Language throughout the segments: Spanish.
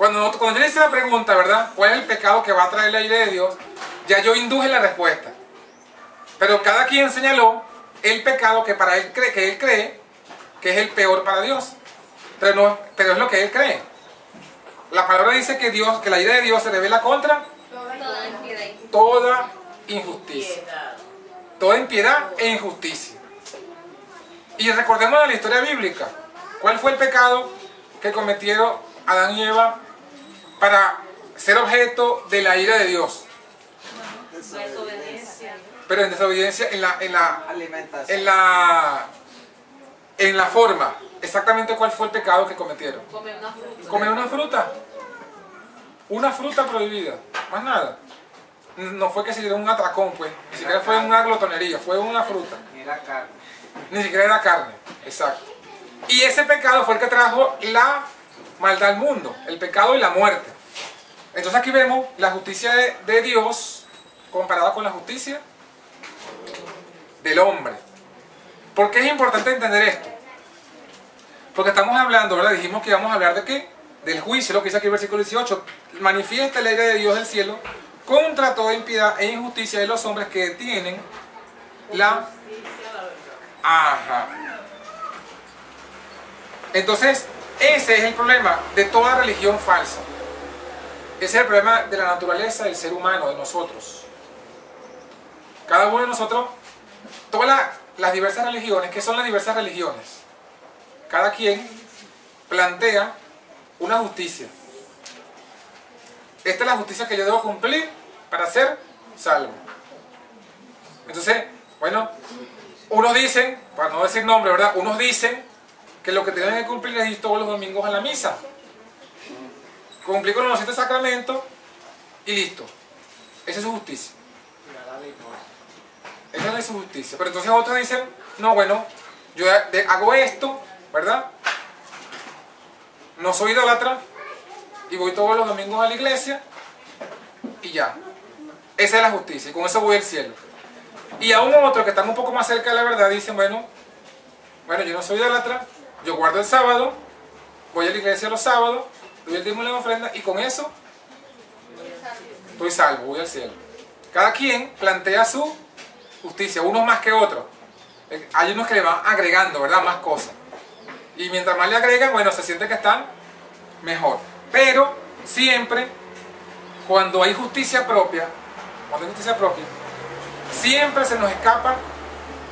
Cuando yo le hice la pregunta, ¿verdad? ¿Cuál es el pecado que va a traer la ira de Dios? Ya yo induje la respuesta. Pero cada quien señaló el pecado que para él cree, que es el peor para Dios. Pero es lo que él cree. La palabra dice que la ira de Dios se revela contra toda injusticia. Toda impiedad e injusticia. Y recordemos la historia bíblica. ¿Cuál fue el pecado que cometieron Adán y Eva para ser objeto de la ira de Dios? Desobediencia. Pero en desobediencia Alimentación. en la forma. Exactamente cuál fue el pecado que cometieron. Comer una fruta. Comer una fruta. Una fruta prohibida. Más nada. No fue que se dieron un atracón, pues. Ni siquiera fue una glotonería. Fue una fruta. Mira carne. Ni siquiera era carne. Exacto. Y ese pecado fue el que trajo la maldad al mundo. El pecado y la muerte. Entonces aquí vemos la justicia de Dios comparada con la justicia del hombre. ¿Por qué es importante entender esto? Porque estamos hablando, ¿verdad? Dijimos que íbamos a hablar de qué? Del juicio, lo que dice aquí el versículo 18. Manifiesta la ira de Dios del cielo contra toda impiedad e injusticia de los hombres que tienen la... Ajá. Entonces, ese es el problema de toda religión falsa. Ese es el problema de la naturaleza del ser humano, de nosotros. Cada uno de nosotros, todas las diversas religiones, ¿qué son las diversas religiones? Cada quien plantea una justicia. Esta es la justicia que yo debo cumplir para ser salvo. Entonces, bueno, unos dicen, para no decir nombre, ¿verdad? Unos dicen que lo que tienen que cumplir es ir todos los domingos a la misa. Cumplir con los 7 sacramentos y listo. Esa es su justicia. Esa es su justicia. Pero entonces otros dicen, no, bueno, yo hago esto, ¿verdad? No soy idólatra y voy todos los domingos a la iglesia y ya. Esa es la justicia y con eso voy al cielo. Y aún otros que están un poco más cerca de la verdad dicen, bueno, yo no soy idólatra, yo guardo el sábado, voy a la iglesia los sábados, doy el diezmo y la ofrenda y con eso estoy salvo, voy al cielo. Cada quien plantea su justicia, unos más que otros. Hay unos que le van agregando, ¿verdad? Más cosas. Y mientras más le agregan, bueno, se siente que están mejor. Pero siempre, cuando hay justicia propia, siempre se nos escapa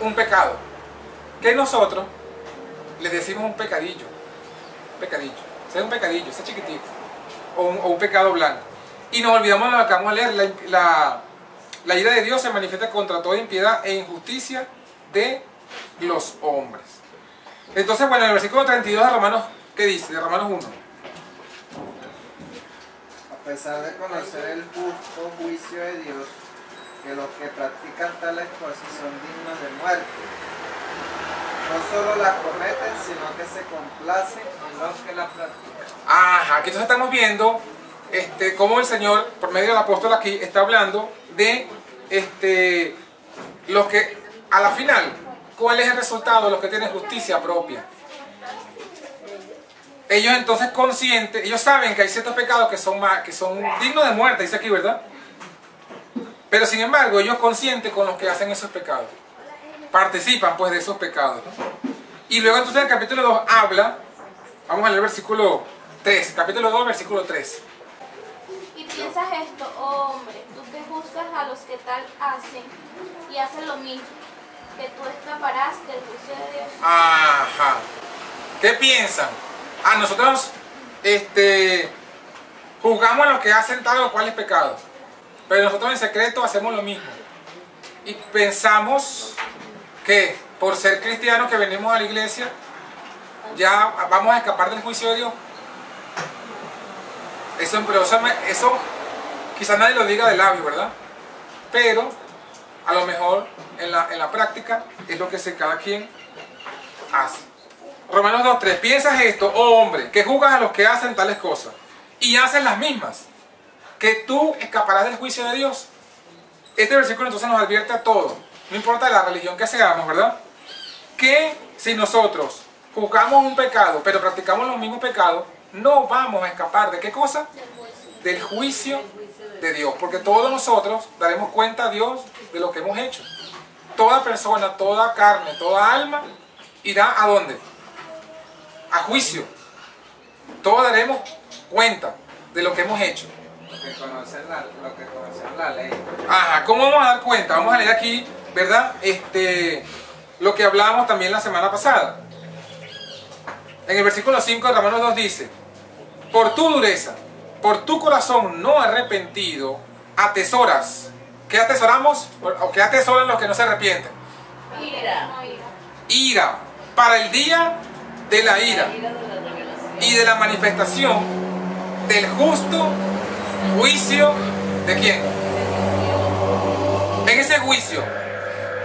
un pecado. Que nosotros le decimos un pecadillo. Ese es un pecadillo, ese chiquitito. O un pecado blanco. Y nos olvidamos de lo que acabamos de leer. La ira de Dios se manifiesta contra toda impiedad e injusticia de los hombres. Entonces, bueno, en el versículo 32 de Romanos, ¿qué dice? De Romanos 1. A pesar de conocer el justo juicio de Dios, que los que practican tales cosas son dignos de muerte. No solo las cometen, sino que se complacen en los que las practican. Ajá, aquí entonces estamos viendo cómo el Señor, por medio del apóstol aquí, está hablando de los que, a la final, ¿cuál es el resultado de los que tienen justicia propia? Ellos entonces conscientes, ellos saben que hay ciertos pecados que son dignos de muerte, dice aquí, ¿verdad? Pero sin embargo, ellos conscientes con los que hacen esos pecados. Participan pues de esos pecados, ¿no? Y luego entonces el capítulo 2 habla, vamos a leer el versículo 3, capítulo 2, versículo 3. Y piensas esto, oh hombre, tú que juzgas a los que tal hacen y hacen lo mismo, que tú escaparás del juicio de Dios. Ajá. ¿Qué piensan? Nosotros juzgamos a los que hacen tal o cual pecado, pero nosotros en secreto hacemos lo mismo. Y pensamos que por ser cristianos que venimos a la iglesia, ya vamos a escapar del juicio de Dios. Eso quizás nadie lo diga de labio, ¿verdad? Pero a lo mejor en la práctica es lo que cada quien hace. Romanos 2:3. Piensas esto, oh hombre, que juzgas a los que hacen tales cosas y hacen las mismas, que tú escaparás del juicio de Dios. Este versículo entonces nos advierte a todos, no importa la religión que seamos, ¿verdad? Que si nosotros juzgamos un pecado, pero practicamos los mismos pecados, no vamos a escapar de ¿qué cosa? Del juicio de Dios. Porque todos nosotros daremos cuenta a Dios de lo que hemos hecho. Toda persona, toda carne, toda alma irá ¿a dónde? A juicio. Todos daremos cuenta de lo que hemos hecho. Lo que conocen la ley. Ajá, ¿cómo vamos a dar cuenta? Vamos a leer aquí, ¿verdad? Lo que hablábamos también la semana pasada. En el versículo 5 de Romanos 2 dice: por tu dureza, por tu corazón no arrepentido, atesoras. ¿Qué atesoramos? ¿O qué atesoran los que no se arrepienten? Ira, para el día de la ira y de la manifestación del justo juicio ¿de quién? En ese juicio,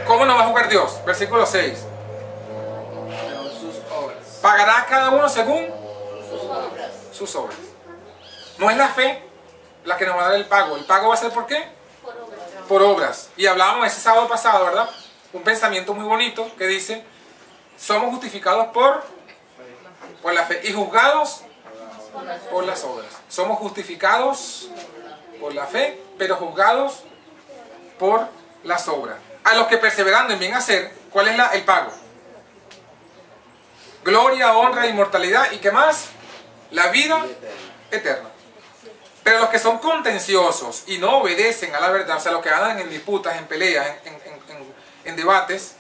¿cómo nos va a juzgar Dios? Versículo 6. Según sus obras. Pagará cada uno según sus obras. No es la fe la que nos va a dar el pago. El pago va a ser ¿por qué? Por obras. Y hablábamos ese sábado pasado, ¿verdad? Un pensamiento muy bonito que dice: somos justificados por la fe y juzgados por las obras. Somos justificados por la fe, pero juzgados por las obras. A los que perseverando en bien hacer, ¿cuál es el pago? Gloria, honra, inmortalidad y ¿qué más? La vida eterna. Pero los que son contenciosos y no obedecen a la verdad, o sea, los que andan en disputas, en peleas, en debates,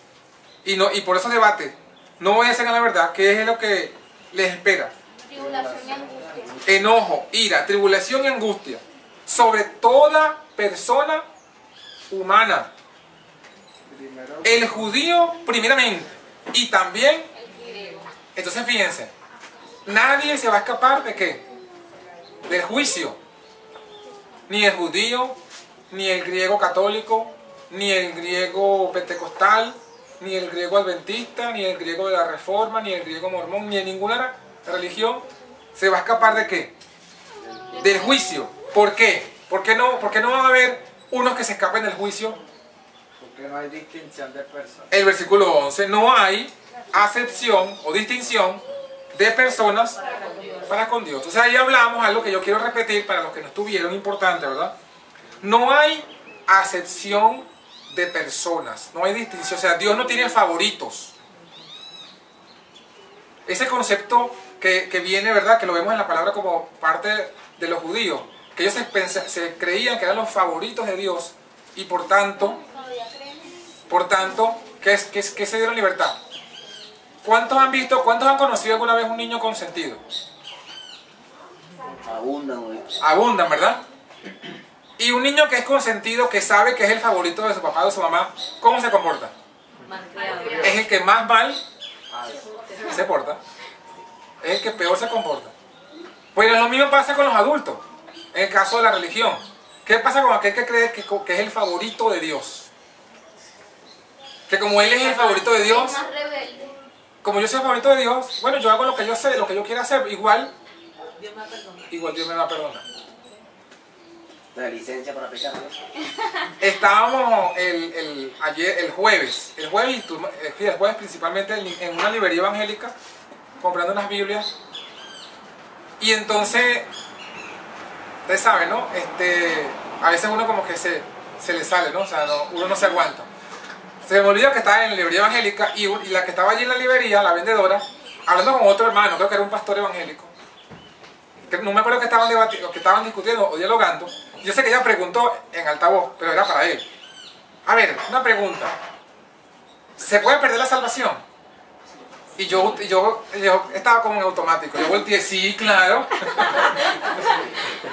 y por esos debates no obedecen a la verdad, ¿qué es lo que les espera? Tribulación y angustia. Enojo, ira, tribulación y angustia sobre toda persona humana. Primero, El judío primeramente y también, El griego. entonces fíjense, nadie se va a escapar de ¿qué? Del juicio. Ni el judío, ni el griego católico, ni el griego pentecostal, ni el griego adventista, ni el griego de la reforma, ni el griego mormón, ni en ninguna religión se va a escapar de ¿qué? Del juicio. ¿Por qué? ¿Por qué no va a haber unos que se escapen del juicio? porque no hay distinción de personas. El versículo 11, no hay acepción o distinción de personas para con Dios. Entonces ahí hablamos algo que yo quiero repetir para los que no estuvieron, importante, ¿verdad? No hay acepción de personas, no hay distinción, o sea, Dios no tiene favoritos. Ese concepto que viene, ¿verdad? Que lo vemos en la palabra como parte de los judíos, que ellos se creían que eran los favoritos de Dios y por tanto, ¿qué se dieron libertad? ¿Cuántos han conocido alguna vez un niño consentido? Abundan, güey. Abundan, ¿verdad? Y un niño que es consentido, que sabe que es el favorito de su papá o de su mamá, ¿cómo se comporta? Es el que más mal se porta. Es el que peor se comporta. Pues lo mismo pasa con los adultos, en el caso de la religión. ¿Qué pasa con aquel que cree que es el favorito de Dios? Que como él es el favorito de Dios, Más rebelde. como yo soy el favorito de Dios, bueno, yo hago lo que yo sé, lo que yo quiera hacer, igual Dios me va a perdonar. La licencia para pecar, ¿no? Estábamos el jueves principalmente en una librería evangélica comprando unas Biblias y entonces ustedes saben, ¿no? A veces uno como que se le sale, ¿no? O sea, uno no se aguanta. Se me olvidó que estaba en la librería evangélica y la que estaba allí en la librería, la vendedora, hablando con otro hermano, creo que era un pastor evangélico, que no me acuerdo que estaban discutiendo o dialogando. Yo sé que ella preguntó en altavoz, pero era para él. A ver, una pregunta. ¿Se puede perder la salvación? Y yo estaba como en automático. Yo volteé, sí, claro.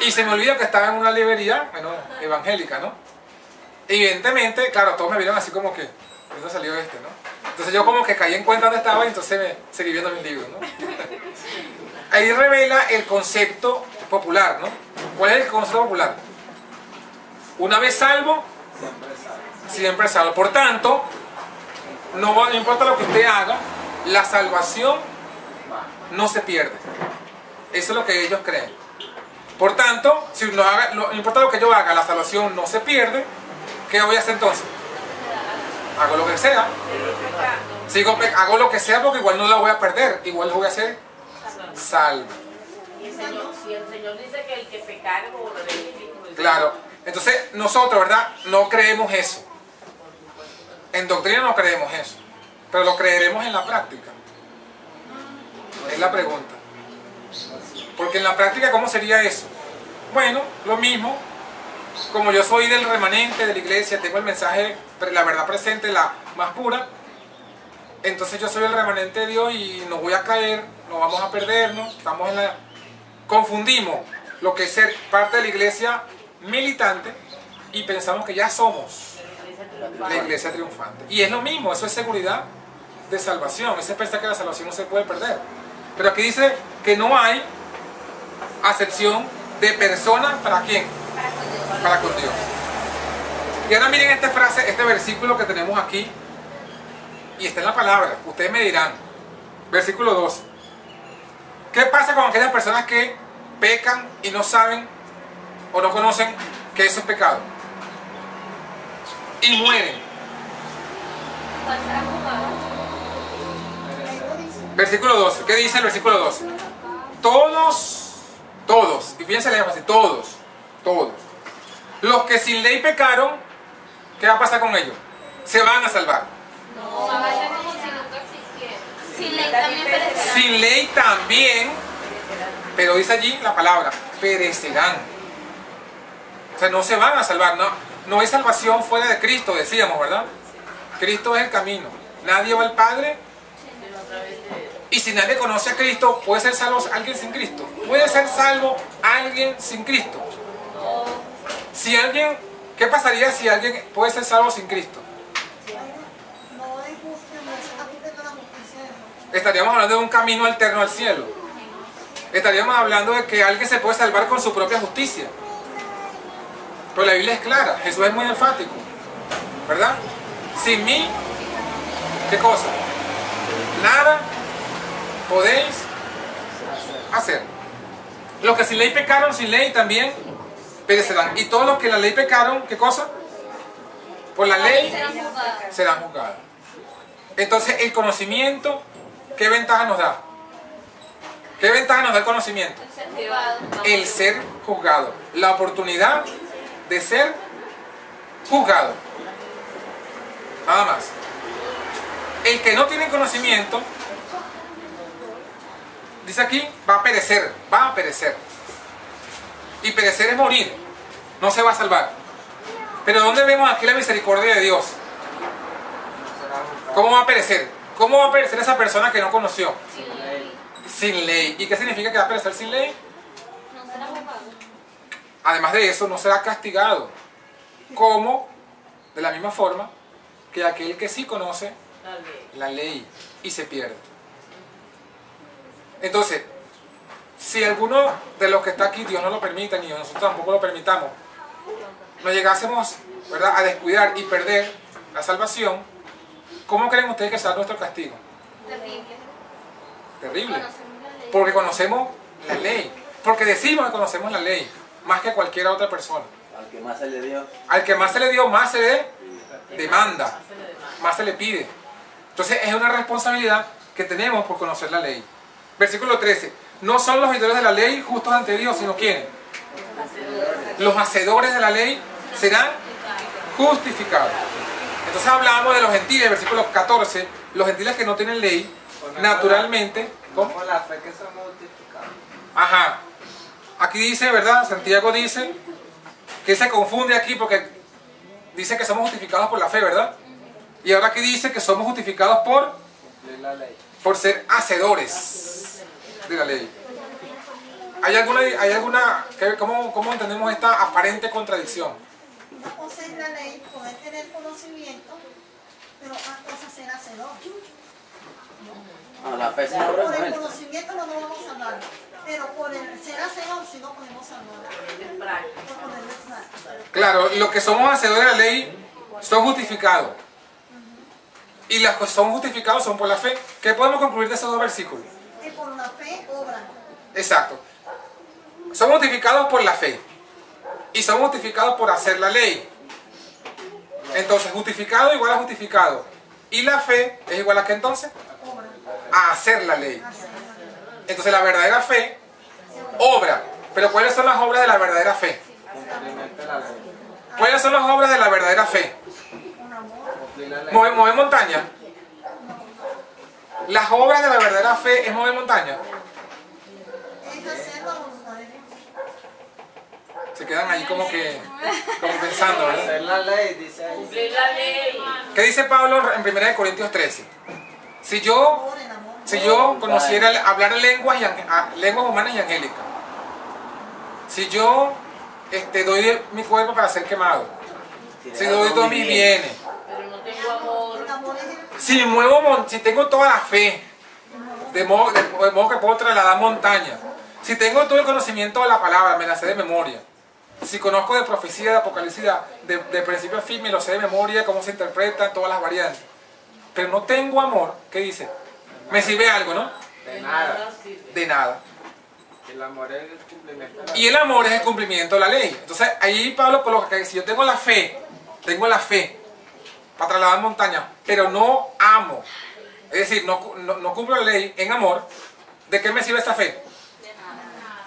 Y se me olvidó que estaba en una librería, bueno, evangélica, ¿no? Evidentemente, claro, todos me vieron así como que, ¿de dónde salió este, no? Entonces yo como que caí en cuenta dónde estaba y entonces me seguí viendo mis libros, ¿no? Ahí revela el concepto popular, ¿no? ¿Cuál es el concepto popular? Una vez salvo, siempre salvo. Por tanto, no importa lo que usted haga, la salvación no se pierde. Eso es lo que ellos creen. Por tanto, si no importa lo que yo haga, la salvación no se pierde. ¿Qué voy a hacer entonces? Hago lo que sea. Hago lo que sea porque igual no la voy a perder. Igual voy a ser salvo. Y el Señor, si el Señor dice que el que pecare por el Espíritu. Claro. Entonces, nosotros, ¿verdad? No creemos eso. En doctrina no creemos eso. Pero lo creeremos en la práctica. Es la pregunta. Porque en la práctica, ¿cómo sería eso? Bueno, lo mismo. Como yo soy del remanente de la iglesia, tengo el mensaje, la verdad presente, la más pura. Entonces yo soy el remanente de Dios y no voy a caer, no vamos a perdernos. Estamos en la... Confundimos lo que es ser parte de la iglesia militante y pensamos que ya somos la iglesia triunfante. Y es lo mismo, eso es seguridad de salvación. Eso es pensar que la salvación no se puede perder. Pero aquí dice que no hay acepción de personas. ¿Para quién? Para con Dios. Y ahora miren esta frase, este versículo que tenemos aquí. Y está en la palabra. Ustedes me dirán. Versículo 2. ¿Qué pasa con aquellas personas que pecan y no saben o no conocen que eso es pecado? Y mueren. Versículo 2. ¿Qué dice el versículo 2? Todos, y fíjense la énfasis, todos, los que sin ley pecaron, ¿qué va a pasar con ellos? Se van a salvar. No, va a ser como si nunca existiera. Sin ley también perecerán. Sin ley también, pero dice allí la palabra, perecerán. O sea, no se van a salvar, no hay salvación fuera de Cristo, decíamos, ¿verdad? Cristo es el camino. Nadie va al Padre. Y si nadie conoce a Cristo, ¿puede ser salvo alguien sin Cristo? ¿Puede ser salvo alguien sin Cristo? Si alguien, ¿qué pasaría si alguien puede ser salvo sin Cristo? Estaríamos hablando de un camino alterno al cielo. Estaríamos hablando de que alguien se puede salvar con su propia justicia. Pero la Biblia es clara, Jesús es muy enfático, ¿verdad? Sin mí, ¿qué cosa? Nada podéis hacer. Los que sin ley pecaron, sin ley también perecerán. Y todos los que la ley pecaron, ¿qué cosa? Por la ley serán juzgados. Entonces, el conocimiento, ¿qué ventaja nos da? ¿Qué ventaja nos da el conocimiento? El ser juzgado. La oportunidad de ser juzgado. Nada más. El que no tiene conocimiento, dice aquí, va a perecer, Y perecer es morir, no se va a salvar. Pero ¿dónde vemos aquí la misericordia de Dios? ¿Cómo va a perecer? ¿Cómo va a perecer esa persona que no conoció? Sin ley. ¿Y qué significa que va a perecer sin ley? No será juzgado. Además de eso, no será castigado. Como, de la misma forma, que aquel que sí conoce la ley y se pierde. Entonces, si alguno de los que está aquí, Dios no lo permita, ni nosotros tampoco lo permitamos, nos llegásemos, ¿verdad?, a descuidar y perder la salvación, ¿cómo creen ustedes que será nuestro castigo? Terrible. Terrible. Conocemos la ley. Porque conocemos la ley. Porque decimos que conocemos la ley, más que cualquier otra persona. Al que más se le dio. Al que más se le dio, más se le demanda, más se le pide. Entonces es una responsabilidad que tenemos por conocer la ley. Versículo 13. No son los oidores de la ley justos ante Dios, sino ¿quiénes? Los hacedores de la ley serán justificados. Entonces hablábamos de los gentiles, versículo 14. Los gentiles que no tienen ley, naturalmente... ¿cómo? Con la fe que somos justificados. Ajá. Aquí dice, ¿verdad? Santiago dice que se confunde aquí porque dice que somos justificados por la fe, ¿verdad? Y ahora aquí dice que somos justificados Cumplir la ley. por ser hacedores de la ley. ¿Hay alguna ¿cómo entendemos esta aparente contradicción? Una cosa es la ley, poder tener conocimiento, pero otra cosa es ser hacedor. No, la fe se obra Por con el él. conocimiento no nos vamos a salvar, pero por el ser hacedor sí nos podemos salvar. Por ponerlo en práctica. Claro, los que somos hacedores de la ley son justificados. Y los que son justificados son por la fe. ¿Qué podemos concluir de esos dos versículos? Y por la fe obran. Exacto. Son justificados por la fe. Y son justificados por hacer la ley. Entonces, justificado igual a justificado. Y la fe es igual a ¿qué entonces? Obran. A hacer la ley. Entonces, la verdadera fe obra. Pero ¿cuáles son las obras de la verdadera fe? Cumplimiento de la ley. ¿Cuáles son las obras de la verdadera fe? Cumplir la ley. Mover montaña. Las obras de la verdadera fe es mover montaña. Es hacer la voluntad de Dios. Se quedan ahí como pensando, ¿verdad? Hacer la ley, dice ahí. Cumplir la ley. ¿Qué dice Pablo en 1 Corintios 13? Si yo conociera hablar lenguas humanas y angélicas, si yo doy mi cuerpo para ser quemado, si doy todos mis bienes, Pero no tengo amor. El amor es el si tengo toda la fe, de modo que puedo trasladar montañas, si tengo todo el conocimiento de la palabra, me la sé de memoria, si conozco de profecía, de apocalipsis, de principio a fin, me lo sé de memoria, cómo se interpretan todas las variantes, pero no tengo amor, ¿qué dice? Me sirve algo, ¿no? De nada. De nada. El amor es el cumplimiento de la Y el amor es el cumplimiento de la ley. Entonces ahí Pablo coloca que si yo tengo la fe para trasladar montañas, pero no amo, es decir, no cumplo la ley en amor, ¿de qué me sirve esa fe?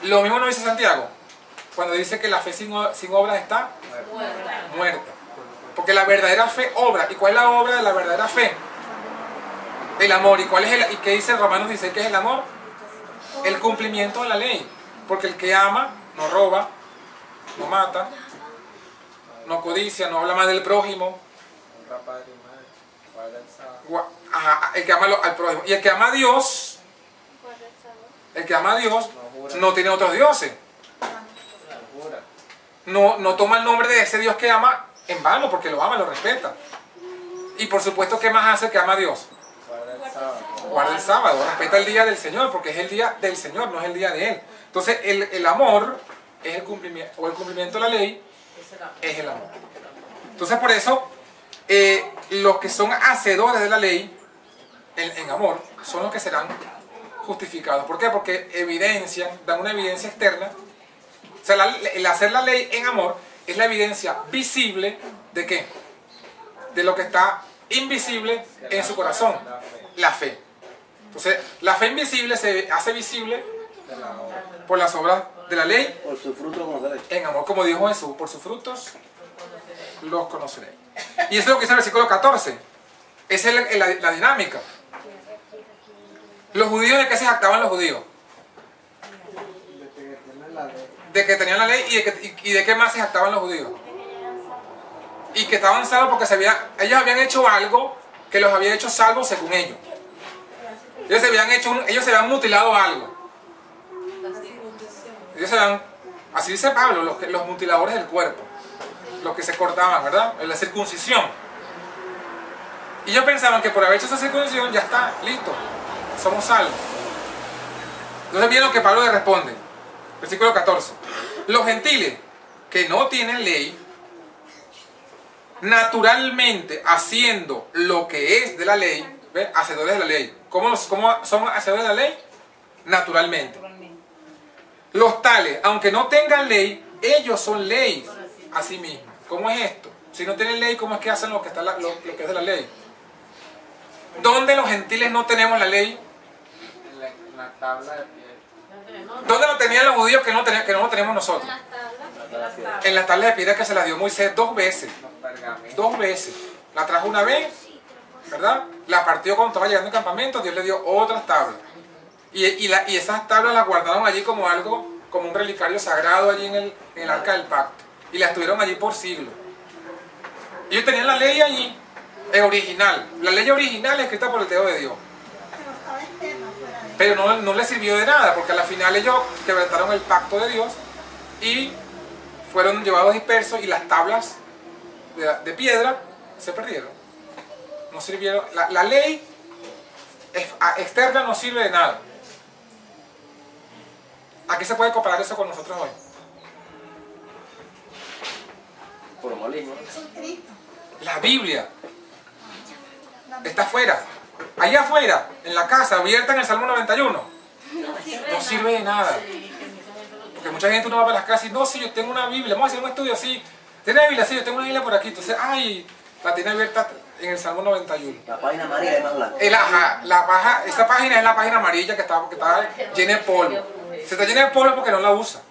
Lo mismo nos dice Santiago, cuando dice que la fe sin obras está muerta. Porque la verdadera fe obra. ¿Y cuál es la obra de la verdadera fe? El amor. ¿Y qué dice Romanos 16 que es el amor? El cumplimiento de la ley. Porque el que ama no roba, no mata, no codicia, no habla mal del prójimo. honra padre y madre, guarda el sábado. El que ama al prójimo. Y el que ama a Dios, no tiene otros dioses. Jura. No toma el nombre de ese Dios que ama en vano, porque lo ama, lo respeta. Y por supuesto, ¿qué más hace el que ama a Dios? Guarda el sábado. Guarda el sábado, respeta el día del Señor, porque es el día del Señor, no es el día de Él. Entonces, el amor es el cumplimiento, o el cumplimiento de la ley es el amor. Entonces, por eso, los que son hacedores de la ley, en amor, son los que serán justificados. ¿Por qué? Porque dan una evidencia externa. O sea, el hacer la ley en amor es la evidencia visible ¿de qué? De lo que está invisible en su corazón, la fe. Entonces, la fe invisible se hace visible por las obras de la ley Por su fruto conoceréis. en amor, como dijo Jesús, por sus frutos los conoceréis. Y eso es lo que dice el versículo 14. Esa es la dinámica. Los judíos, ¿de qué se jactaban los judíos? De que tienen la ley. De que tenían la ley y de qué más se jactaban los judíos. Y que estaban salvos porque ellos habían hecho algo que los había hecho salvos según ellos. Ellos se habían mutilado algo. Así dice Pablo, los mutiladores del cuerpo, los que se cortaban, ¿verdad? En la circuncisión. Y ellos pensaban que por haber hecho esa circuncisión ya está, listo, somos salvos. Entonces miren lo que Pablo le responde, versículo 14. Los gentiles que no tienen ley, naturalmente haciendo lo que es de la ley, ¿ves? Hacedores de la ley. ¿Cómo son hacedores de la ley? Naturalmente. Los tales, aunque no tengan ley, ellos son ley a sí mismos. ¿Cómo es esto? Si no tienen ley, ¿cómo es que hacen lo que es de la ley? ¿Dónde los gentiles no tenemos la ley? En la tabla de piedra. ¿Dónde lo tenían los judíos que no lo tenemos nosotros? En las tablas de piedra que se las dio Moisés 2 veces. Los pergaminos. 2 veces. La trajo una vez, ¿verdad? La partió cuando estaba llegando al campamento, Dios le dio otras tablas. Y esas tablas las guardaron allí como un relicario sagrado allí en el arca del pacto. Y las tuvieron allí por siglos. Ellos tenían la ley allí, original. La ley original escrita por el dedo de Dios. Pero estaba externa, fuera de Pero no les sirvió de nada, porque al final ellos quebrantaron el pacto de Dios y fueron llevados dispersos y las tablas de piedra se perdieron. No sirvieron. La ley externa no sirve de nada. ¿A qué se puede comparar eso con nosotros hoy? Formalismo. Son Cristo. La Biblia está afuera. Allá afuera, en la casa, abierta en el Salmo 91. No sirve de nada. Porque mucha gente uno va para las casas y no, sí, yo tengo una Biblia, vamos a hacer un estudio así. ¿Tiene una Biblia? Sí, yo tengo una Biblia por aquí. Entonces, ay, la tiene abierta en el Salmo 91. La página amarilla es más blanca. Esa página es la página amarilla que está llena de polvo. Se está llena de polvo porque no la usa.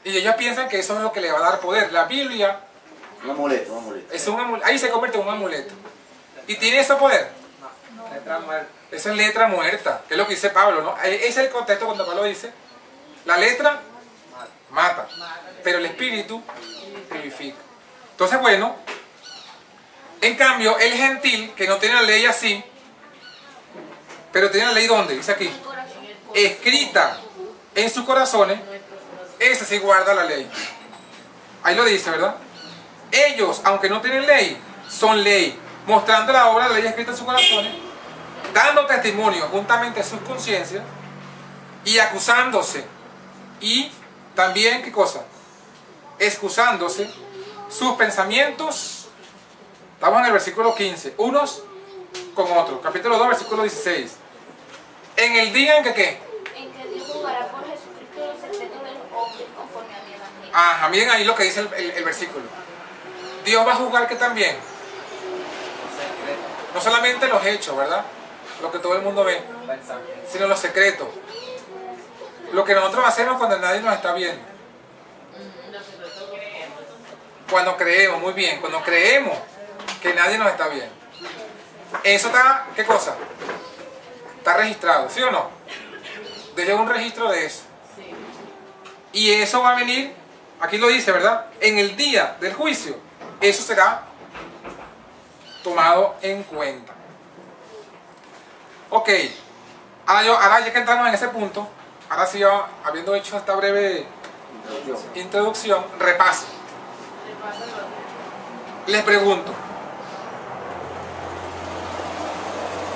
Y ellos piensan que eso es lo que le va a dar poder. La Biblia Un amuleto, un amuleto. es un amuleto, ahí se convierte en un amuleto. ¿Y tiene ese poder? Letra muerta. Eso es letra muerta, que es lo que dice Pablo, ¿no? Ese es el contexto cuando Pablo dice, la letra mata, pero el espíritu vivifica. Entonces, bueno, en cambio, el gentil, que no tiene la ley así, pero tiene la ley ¿dónde? Dice aquí, escrita en sus corazones, ese sí guarda la ley. Ahí lo dice, ¿verdad? Ellos, aunque no tienen ley, son ley, mostrando la obra de la ley escrita en sus corazones, dando testimonio juntamente a sus conciencias y acusándose. Y también, ¿qué cosa? Excusándose sus pensamientos. Estamos en el versículo 15. Unos con otros. Capítulo 2, versículo 16. En el día en que, ¿qué? En que Dios jugará por Jesucristo los secretos de los hombres conforme a mi evangelio. Ajá, miren ahí lo que dice el versículo. Dios va a juzgar que también. No solamente los hechos, ¿verdad? Lo que todo el mundo ve, sino los secretos. Lo que nosotros hacemos cuando nadie nos está viendo. Cuando creemos, muy bien, cuando creemos que nadie nos está viendo. Eso está, ¿qué cosa? Está registrado, ¿sí o no? Debe un registro de eso. Y eso va a venir, aquí lo dice, ¿verdad? En el día del juicio, eso será tomado en cuenta. Ok, ahora ya que entramos en ese punto, ahora sí, habiendo hecho esta breve introducción, repaso. Les pregunto,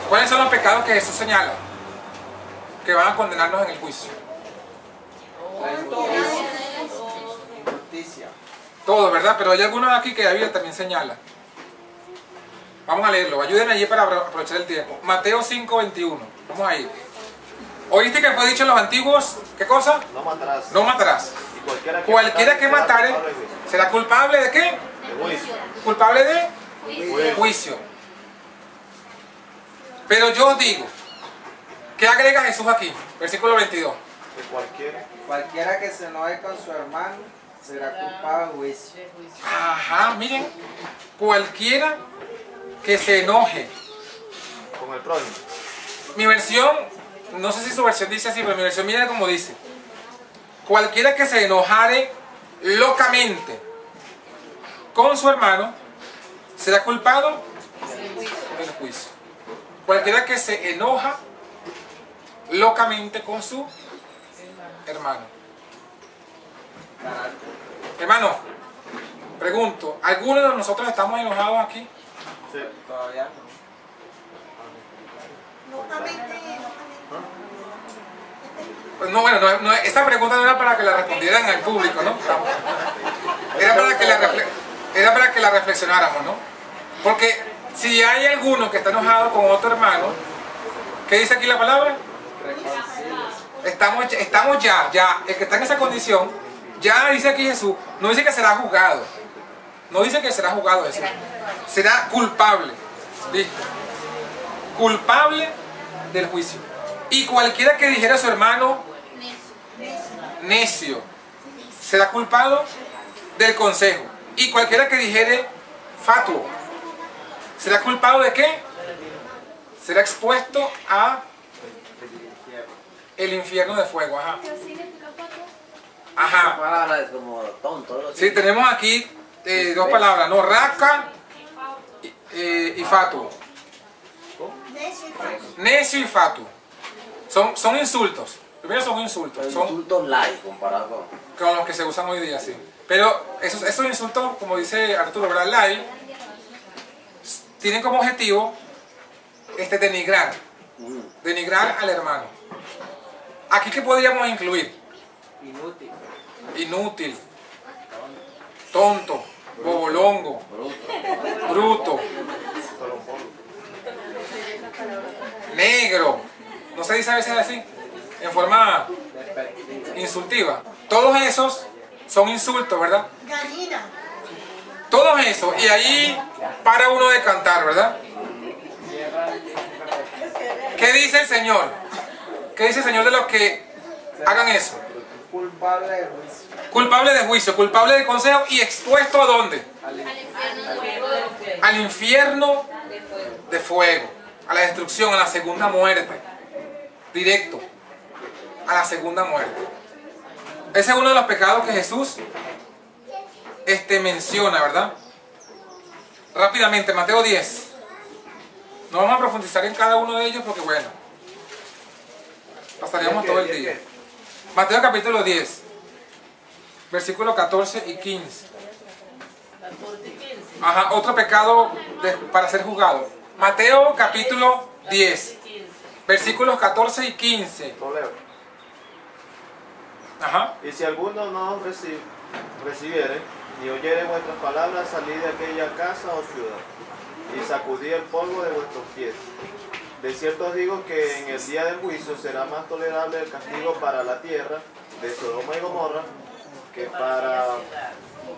¿cuáles son los pecados que Jesús señala que van a condenarnos en el juicio? Justicia. Todos, ¿verdad? Pero hay algunos aquí que la Biblia también señala. Vamos a leerlo, ayúdenme allí para aprovechar el tiempo. Mateo 5:21, vamos a ir. ¿Oíste que fue dicho en los antiguos? ¿Qué cosa? No matarás. No matarás. Y Cualquiera que matare será culpable de qué? de juicio. Culpable de juicio. Pero yo os digo, ¿qué agrega Jesús aquí? Versículo 22. Que Cualquiera que se enoje con su hermano será culpado de juicio. Ajá, miren, cualquiera que se enoje. con el prójimo. Mi versión, no sé si su versión dice así, pero mi versión mira como dice. Cualquiera que se enojare locamente con su hermano será culpado del juicio. Cualquiera que se enoja locamente con su hermano. Hermano, pregunto, ¿alguno de nosotros estamos enojados aquí? Sí. Todavía no. Locamente. Pues no, bueno, esta pregunta no era para que la respondieran al público, ¿no? Era para que la reflexionáramos, ¿no? Porque si hay alguno que está enojado con otro hermano, ¿qué dice aquí la palabra? Estamos ya, el que está en esa condición, ya dice aquí Jesús, no dice que será juzgado, no dice que será juzgado Jesús, será culpable, ¿listo? Culpable del juicio. Y cualquiera que dijera a su hermano necio será culpado del consejo. Y cualquiera que dijere fatuo será culpado de qué? Será expuesto a el infierno de fuego. Ajá. ¿Qué significa fatuo? Esa Ajá. palabra es como tonto. algo así. Sí, tenemos aquí dos palabras, ¿no? Raca y fatuo. Necio y falso. Necio y fatuo. Son insultos. Primero son insultos. Son Son insultos light comparado con los que se usan hoy día, sí. Pero esos insultos, como dice Arturo, ¿verdad? Lai, tienen como objetivo denigrar. Denigrar al hermano. Aquí, ¿qué podríamos incluir? Inútil. Inútil, tonto, bobolongo, bruto, negro. ¿No se dice a veces así? En forma insultiva. Todos esos son insultos, ¿verdad? Gallina. Todo eso. Y ahí para uno de cantar, ¿verdad? ¿Qué dice el Señor? ¿Qué dice el Señor de los que hagan eso? Culpable de juicio. Culpable de juicio, culpable de consejo y expuesto ¿a dónde? Al Al infierno de fuego, a la destrucción, a la segunda muerte. Directo, a la segunda muerte. Ese es uno de los pecados que Jesús menciona, ¿verdad? Rápidamente, Mateo 10. No vamos a profundizar en cada uno de ellos porque, bueno, pasaríamos todo el día. Mateo capítulo 10, versículos 14 y 15. 14 y 15. Ajá, otro pecado para ser juzgado. Mateo capítulo 10, versículos 14 y 15. Lo leo. Ajá. Y si alguno no os recibiere, ni oyere vuestras palabras, salid de aquella casa o ciudad, y sacudid el polvo de vuestros pies. De cierto os digo que en el día del juicio será más tolerable el castigo para la tierra de Sodoma y Gomorra que para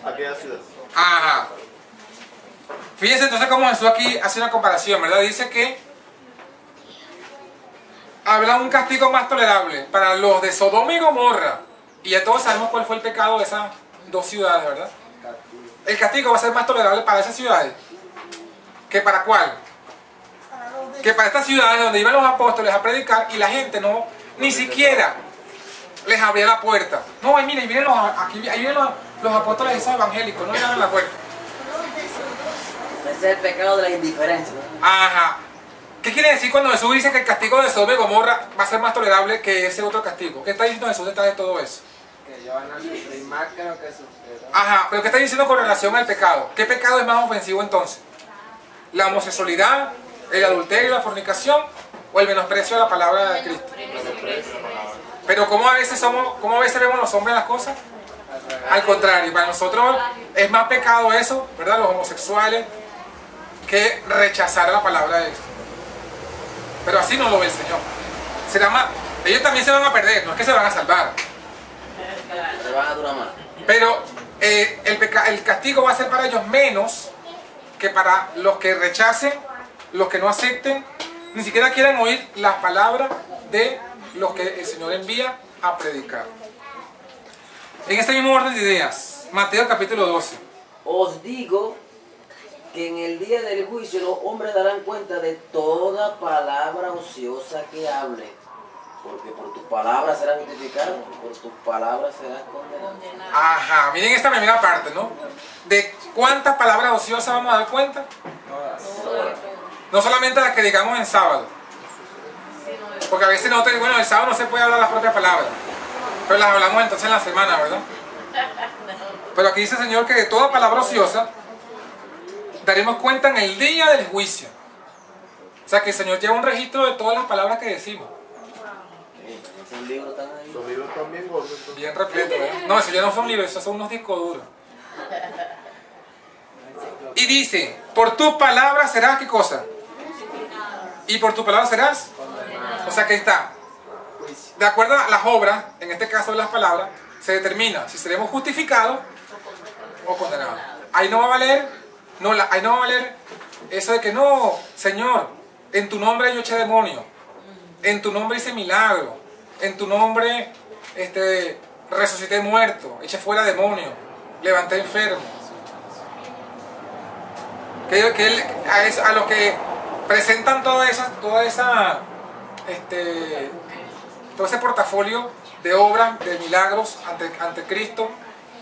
aquella ciudad. Ajá. Fíjense entonces cómo Jesús aquí hace una comparación, ¿verdad? Dice que habla un castigo más tolerable para los de Sodoma y Gomorra. Y ya todos sabemos cuál fue el pecado de esas dos ciudades, ¿verdad? El castigo va a ser más tolerable para esas ciudades. ¿Que para cuál? Que para estas ciudades donde iban los apóstoles a predicar y la gente no, ni siquiera les abría la puerta. No, ahí miren, ahí vienen los apóstoles esos evangélicos, no le abren la puerta. Ese es el pecado de la indiferencia, ¿no? Ajá. ¿Qué quiere decir cuando Jesús dice que el castigo de Sodoma y Gomorra va a ser más tolerable que ese otro castigo? ¿Qué está diciendo Jesús detrás de todo eso? Que ellos van a sufrir más que lo que sufrieron. Ajá, pero ¿qué está diciendo con relación al pecado? ¿Qué pecado es más ofensivo entonces? ¿La homosexualidad, el adulterio, la fornicación o el menosprecio de la palabra de Cristo? Pero ¿cómo a veces vemos los hombres las cosas? Al contrario, para nosotros es más pecado eso, ¿verdad? Los homosexuales, que rechazar la palabra de Dios. Pero así no lo ve el Señor. Será más, ellos también se van a perder, no es que se van a salvar. Se van a durar más. Pero el castigo va a ser para ellos menos que para los que rechacen, los que no acepten, ni siquiera quieran oír las palabras de los que el Señor envía a predicar. En este mismo orden de ideas, Mateo capítulo 12. Os digo que en el día del juicio los hombres darán cuenta de toda palabra ociosa que hable, porque por tus palabras serás justificado, por tus palabras serás condenado. Ajá, miren esta primera parte, ¿no? ¿De cuántas palabras ociosas vamos a dar cuenta? No solamente las que digamos en sábado. Porque a veces nosotros, bueno, el sábado no se puede hablar las propias palabras, pero las hablamos entonces en la semana, ¿verdad? Pero aquí dice el Señor que de toda palabra ociosa daremos cuenta en el día del juicio. O sea que el Señor lleva un registro de todas las palabras que decimos. Esos libros están ahí. Los libros están bien gordos. Bien repleto, ¿verdad? No, eso ya no son libros, esos son unos discos duros. Y dice, por tus palabras serás, ¿qué cosa? Y por tus palabras serás. O sea que está, de acuerdo a las obras, en este caso de las palabras, se determina si seremos justificados o condenados. Ahí no va a valer, ahí no va a valer eso de que no, Señor, en tu nombre yo eché demonio, en tu nombre hice milagro, en tu nombre resucité muerto, eché fuera demonio, levanté enfermo. A los que presentan todo ese portafolio de obras, de milagros ante Cristo,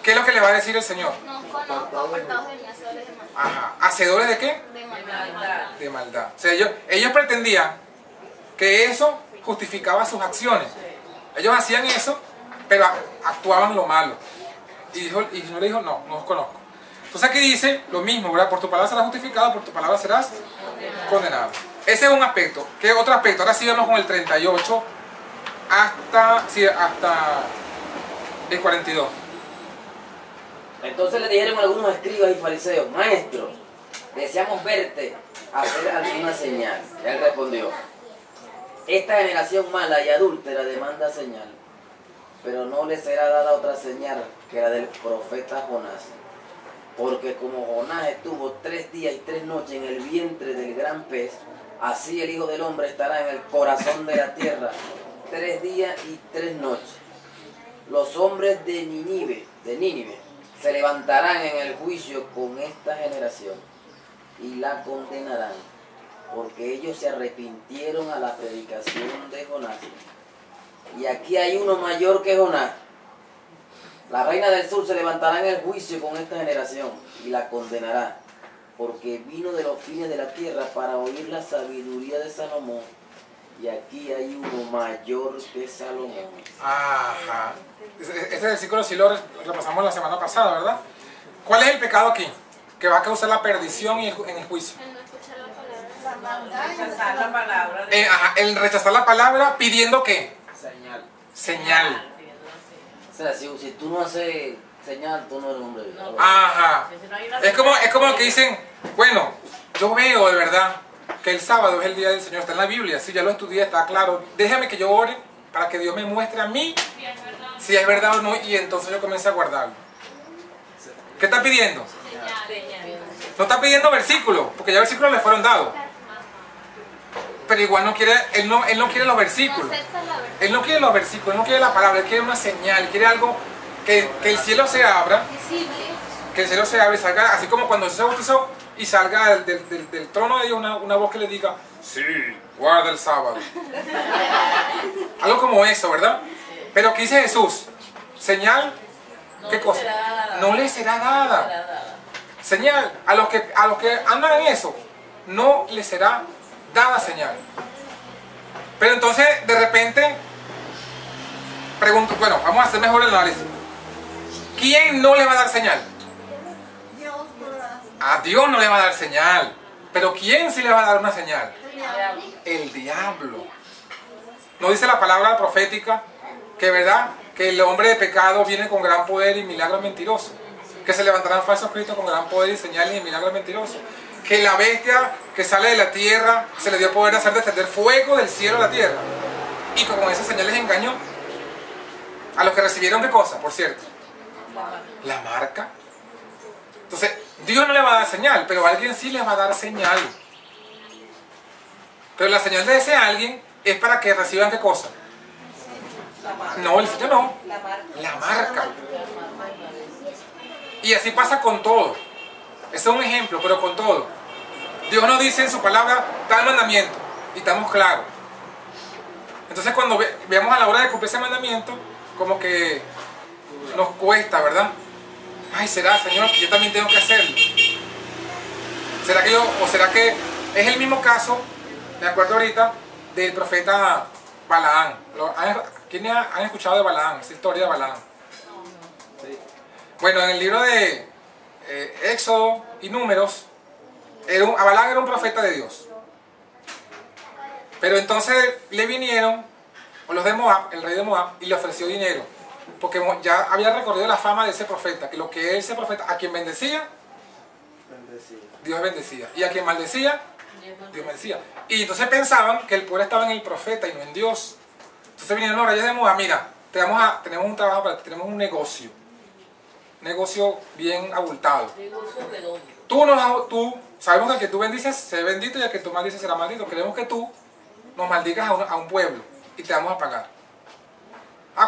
¿qué es lo que le va a decir el Señor? No conozco apartados de mí, hacedores de maldad. Ajá. ¿Hacedores de qué? De maldad. De maldad. O sea, ellos pretendían que eso justificaba sus acciones. Ellos hacían eso, pero actuaban lo malo. Y el Señor le dijo, no os conozco. Entonces aquí dice lo mismo, ¿verdad? Por tu palabra serás justificado, por tu palabra serás condenado. Ese es un aspecto. ¿Qué otro aspecto? Ahora sí vamos con el 38 hasta el 42. Entonces le dijeron algunos escribas y fariseos, maestro, deseamos verte hacer alguna señal. Él respondió, esta generación mala y adúltera demanda señal, pero no le será dada otra señal que la del profeta Jonás. Porque como Jonás estuvo 3 días y 3 noches en el vientre del gran pez, así el Hijo del Hombre estará en el corazón de la tierra 3 días y 3 noches. Los hombres de Nínive se levantarán en el juicio con esta generación y la condenarán, porque ellos se arrepintieron a la predicación de Jonás. Y aquí hay uno mayor que Jonás. La reina del sur se levantará en el juicio con esta generación y la condenará, porque vino de los fines de la tierra para oír la sabiduría de Salomón. Y aquí hay uno mayor que Salomón. Ajá. Este versículo sí lo repasamos la semana pasada, ¿verdad? ¿Cuál es el pecado aquí? Que va a causar la perdición en el juicio. El no escuchar la palabra. Rechazar la palabra. El rechazar la palabra pidiendo ¿qué? Señal. Señal. O sea, si tú no haces señal, tú no eres hombre de Dios. Ajá. Es como lo que dicen, bueno, yo veo de verdad que el sábado es el día del Señor, está en la Biblia, sí, ya lo estudié, está claro. Déjame que yo ore para que Dios me muestre a mí si es verdad o no, y entonces yo comienzo a guardarlo. ¿Qué está pidiendo? No está pidiendo versículos, porque ya versículos le fueron dados. Pero igual no quiere, él no quiere los versículos. Él no quiere los versículos, él no quiere la palabra, él quiere una señal, quiere algo que el cielo se abra, que el cielo se abra y salga, así como cuando se bautizó y salga del trono de Dios una voz que le diga, sí, guarda el sábado. Algo como eso, ¿verdad? Pero ¿qué dice Jesús? Señal, ¿qué cosa? No le será dada. Señal, a los que andan en eso, no les será dada señal. Pero entonces, de repente, pregunto, bueno, vamos a hacer mejor el análisis. ¿Quién no le va a dar señal? Dios podrá. A Dios no le va a dar señal. Pero ¿quién sí le va a dar una señal? El diablo. ¿No dice la palabra profética que, verdad, que el hombre de pecado viene con gran poder y milagros mentirosos? Que se levantarán falsos cristos con gran poder y señales y milagros mentirosos. Que la bestia que sale de la tierra se le dio poder de hacer descender fuego del cielo a la tierra. Y con esas señales engañó a los que recibieron, ¿qué cosa? Por cierto, la marca. Entonces, Dios no le va a dar señal, pero alguien sí le va a dar señal. Pero la señal de ese alguien es para que reciban ¿qué cosa? No, el sitio no. La marca. Y así pasa con todo. Ese es un ejemplo, pero con todo. Dios nos dice en su palabra tal mandamiento y estamos claros. Entonces cuando veamos a la hora de cumplir ese mandamiento, como que nos cuesta, ¿verdad? Ay, ¿será, Señor, que yo también tengo que hacerlo? ¿Será que o será que es el mismo caso, me acuerdo ahorita, del profeta Balaán? ¿Quiénes han escuchado de Balaán? Esa historia de Balaán. Bueno, en el libro de Éxodo y Números, Balaán era un profeta de Dios. Pero entonces le vinieron los de Moab, el rey de Moab, y le ofreció dinero. Porque ya había recorrido la fama de ese profeta, que lo que ese profeta, a quien bendecía, Dios bendecía. Y a quien maldecía, Dios maldecía. Y entonces pensaban que el poder estaba en el profeta y no en Dios. Entonces vinieron los reyes de Moab, mira, tenemos un trabajo para ti, tenemos un negocio bien abultado. Tú, sabemos que el que tú bendices será bendito y el que tú maldices será maldito. Queremos que tú nos maldigas a un pueblo y te vamos a pagar.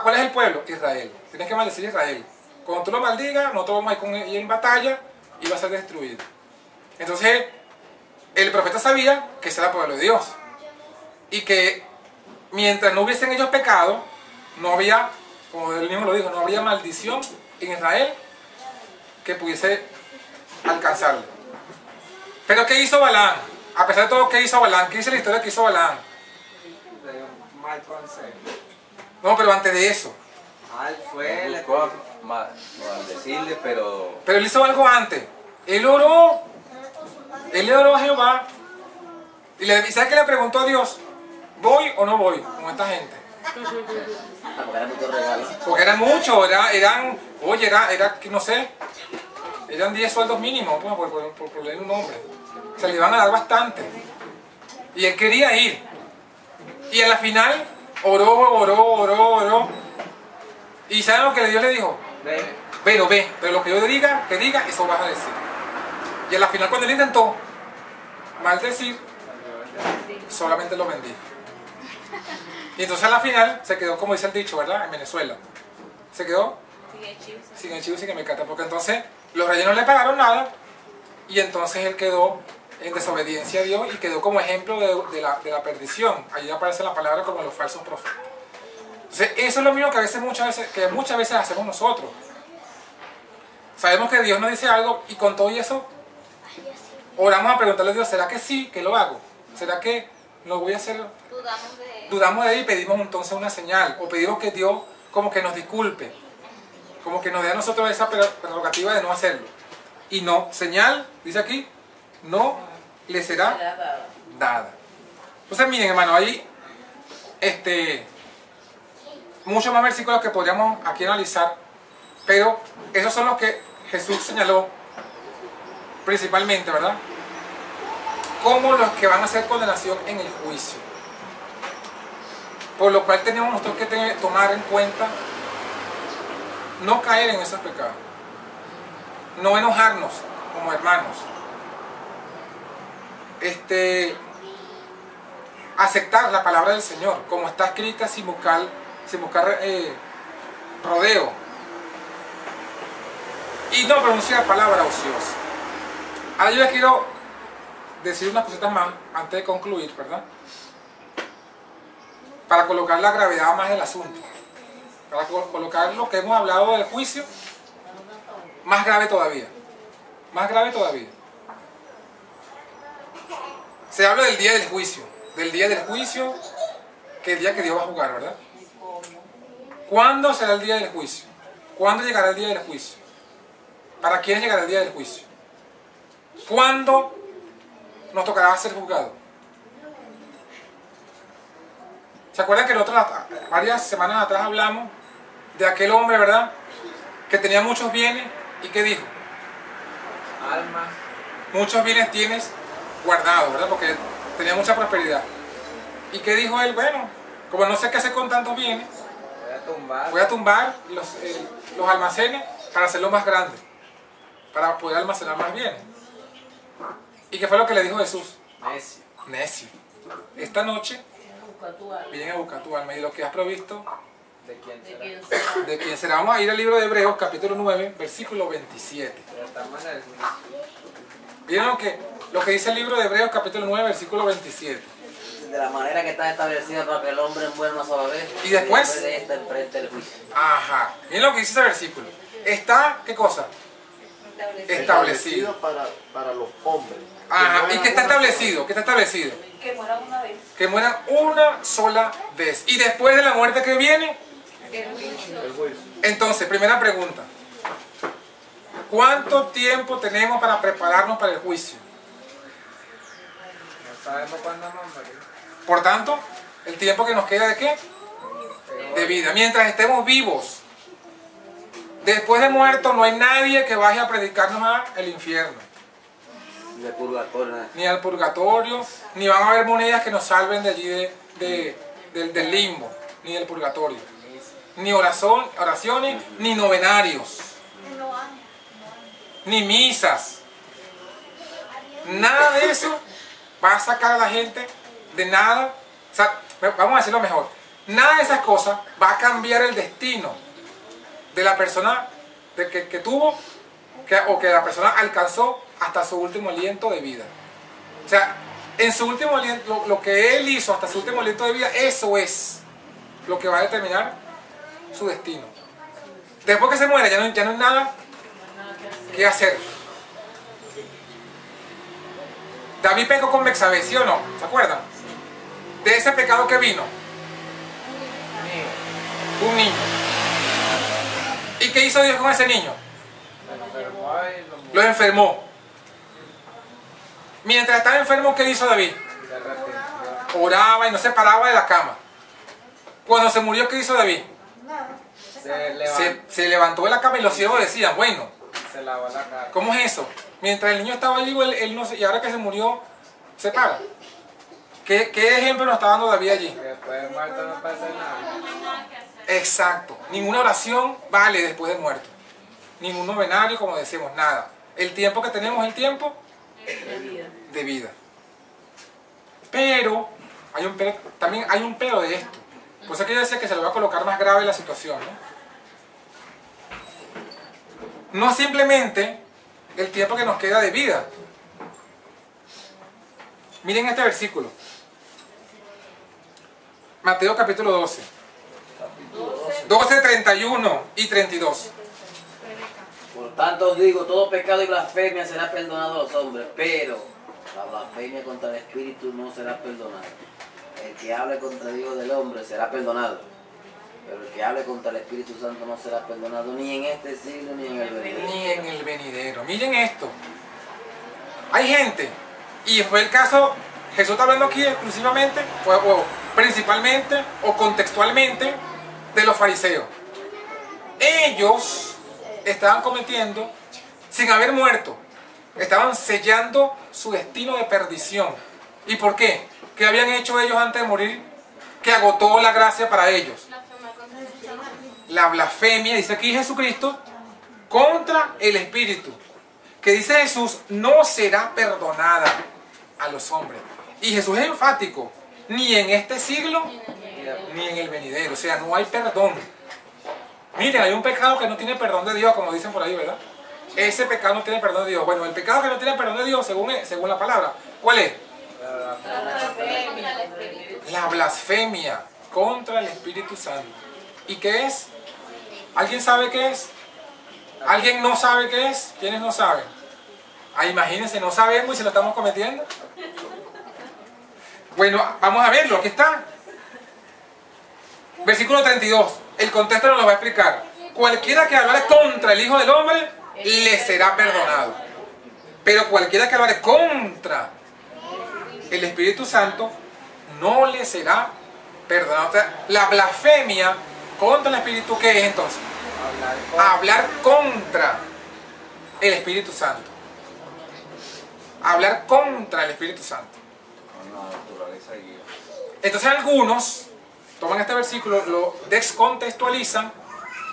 ¿Cuál es el pueblo? Israel. Tienes que maldecir a Israel. Cuando tú lo maldigas, nosotros vamos a ir con él en batalla y va a ser destruido. Entonces, el profeta sabía que ese era el pueblo de Dios. Y que mientras no hubiesen ellos pecado, no había, como él mismo lo dijo, no habría maldición en Israel que pudiese alcanzarle. Pero ¿qué hizo Balaán? A pesar de todo, ¿qué hizo Balaán? ¿Qué dice la historia que hizo Balaán? De un mal consejo. No, pero antes de eso. Él fue el buscó maldecirle, pero Pero él hizo algo antes. Él oró. Él le oró a Jehová. Y ¿sabe qué le preguntó a Dios? ¿Voy o no voy con esta gente? Porque eran muchos, era, no sé, eran 10 sueldos mínimos, pues, por leer un nombre. Se le iban a dar bastante. Y él quería ir. Y a la final oró. ¿Y saben lo que Dios le dijo? Pero ve, pero lo que yo diga, eso vas a decir. Y a la final, cuando él intentó maldecir, solamente lo bendijo. Y entonces a la final se quedó, como dice el dicho, ¿verdad? En Venezuela. Se quedó sin el chivo, sin el mecate. Porque entonces los reyes no le pagaron nada. Y entonces él quedó en desobediencia a Dios y quedó como ejemplo de la perdición. Allí aparece la palabra como los falsos profetas. Entonces eso es lo mismo que muchas veces hacemos nosotros. Sabemos que Dios nos dice algo y con todo y eso oramos a preguntarle a Dios, ¿será que sí, que lo hago? ¿Será que lo voy a hacer? Dudamos de él y pedimos entonces una señal. O pedimos que Dios como que nos disculpe. Como que nos dé a nosotros esa prerrogativa de no hacerlo. Y no, señal, dice aquí, no le será dada. Entonces miren, hermano, hay muchos más versículos que podríamos aquí analizar, pero esos son los que Jesús señaló principalmente, ¿verdad? Como los que van a hacer condenación en el juicio. Por lo cual tenemos nosotros que tomar en cuenta no caer en esos pecados, no enojarnos como hermanos, aceptar la palabra del Señor como está escrita sin buscar rodeo, y no pronunciar palabra ociosa. Ahora yo les quiero decir unas cositas más antes de concluir, ¿verdad? Para colocar la gravedad más del asunto, para colocar lo que hemos hablado del juicio más grave todavía, más grave todavía. Se habla del día del juicio, que el día que Dios va a juzgar, ¿verdad? ¿Cuándo será el día del juicio? ¿Cuándo llegará el día del juicio? ¿Para quién llegará el día del juicio? ¿Cuándo nos tocará ser juzgados? ¿Se acuerdan que nosotros varias semanas atrás hablamos de aquel hombre, ¿verdad? Que tenía muchos bienes y que dijo: Alma. Muchos bienes tienes guardados, ¿verdad? Porque tenía mucha prosperidad. ¿Y qué dijo él? Bueno, como no sé qué hacer con tantos bienes, voy a tumbar los almacenes para hacerlos más grandes, para poder almacenar más bienes. ¿Y qué fue lo que le dijo Jesús? Necio. Esta noche vienen a buscar tu alma y lo que has provisto, ¿De quién será? ¿de quién será? Vamos a ir al libro de Hebreos, capítulo 9, versículo 27. Pero estamos en el juicio. Miren lo que dice el libro de Hebreos, capítulo 9, versículo 27. De la manera que está establecida para que el hombre muera una sola vez. ¿Y después? Siempre está enfrente del juicio. Ajá. Miren lo que dice ese versículo. Está, ¿qué cosa? Establecido. para los hombres. Ajá. ¿Y qué está establecido? ¿Qué está establecido? Que mueran una vez. Que mueran una sola vez. Y después de la muerte que viene, El juicio. El juicio. entonces, primera pregunta. ¿Cuánto tiempo tenemos para prepararnos para el juicio? No sabemos cuándo nos morimos. Por tanto, el tiempo que nos queda ¿de qué? De vida. Mientras estemos vivos. Después de muertos no hay nadie que vaya a predicarnos al infierno. De purgatorio. Ni al purgatorio, ni van a haber monedas que nos salven de allí del limbo, ni del purgatorio. Ni oraciones, ni novenarios, ni misas. Nada de eso va a sacar a la gente de nada. O sea, vamos a decirlo mejor. Nada de esas cosas va a cambiar el destino de la persona que tuvo o que la persona alcanzó hasta su último aliento de vida. O sea, en su último aliento, lo que él hizo hasta su último aliento de vida, eso es lo que va a determinar su destino. Después que se muera ya no hay nada que hacer. David pecó con Betsabé, ¿sí o no? ¿Se acuerdan? De ese pecado que vino. Un niño. ¿Y qué hizo Dios con ese niño? Lo enfermó. Mientras estaba enfermo, ¿qué hizo David? Oraba y no se paraba de la cama. Cuando se murió, ¿qué hizo David? Se levantó de la cama y los ciegos decían, bueno, Se lavó la cara. ¿cómo es eso? Mientras el niño estaba vivo, él no se, y ahora que se murió, se para. ¿Qué ejemplo nos está dando David allí? Que después de muerto no pasa nada. Exacto. Ninguna oración vale después de muerto. ningún novenario, como decimos, nada. El tiempo que tenemos es el tiempo de vida. Pero, también hay un pero de esto. Por eso que yo decía que se le va a colocar más grave la situación, ¿no? No simplemente el tiempo que nos queda de vida. Miren este versículo. Mateo capítulo 12. 12, 31 y 32. Por tanto os digo, todo pecado y blasfemia será perdonado a los hombres, pero la blasfemia contra el Espíritu no será perdonada. El que hable contra el Hijo del Hombre será perdonado, pero el que hable contra el Espíritu Santo no será perdonado ni en este siglo ni en el venidero. Ni en el venidero. Miren esto. Hay gente, y fue el caso, Jesús está hablando aquí exclusivamente, o principalmente, o contextualmente, de los fariseos. Ellos estaban cometiendo, sin haber muerto, estaban sellando su destino de perdición. ¿Y por qué? ¿Qué habían hecho ellos antes de morir? Que agotó la gracia para ellos. La blasfemia, dice aquí Jesucristo, contra el Espíritu. Que dice Jesús, no será perdonada a los hombres. Y Jesús es enfático, ni en este siglo, ni en el venidero. O sea, no hay perdón. Miren, hay un pecado que no tiene perdón de Dios, como dicen por ahí, ¿verdad? Ese pecado no tiene perdón de Dios. Bueno, el pecado que no tiene perdón de Dios, según la palabra, ¿cuál es? La blasfemia contra el Espíritu Santo. ¿Y qué es? ¿Alguien sabe qué es? ¿Alguien no sabe qué es? ¿Quiénes no saben? Ah, imagínense, no sabemos y se lo estamos cometiendo. Bueno, vamos a verlo, aquí está. Versículo 32. El contexto nos lo va a explicar. Cualquiera que hablare contra el Hijo del Hombre, le será perdonado. Pero cualquiera que hablare contra el Espíritu Santo, no le será perdonado. O sea, la blasfemia contra el Espíritu, ¿qué es entonces? Hablar contra el Espíritu Santo. Hablar contra el Espíritu Santo. Entonces algunos toman este versículo, lo descontextualizan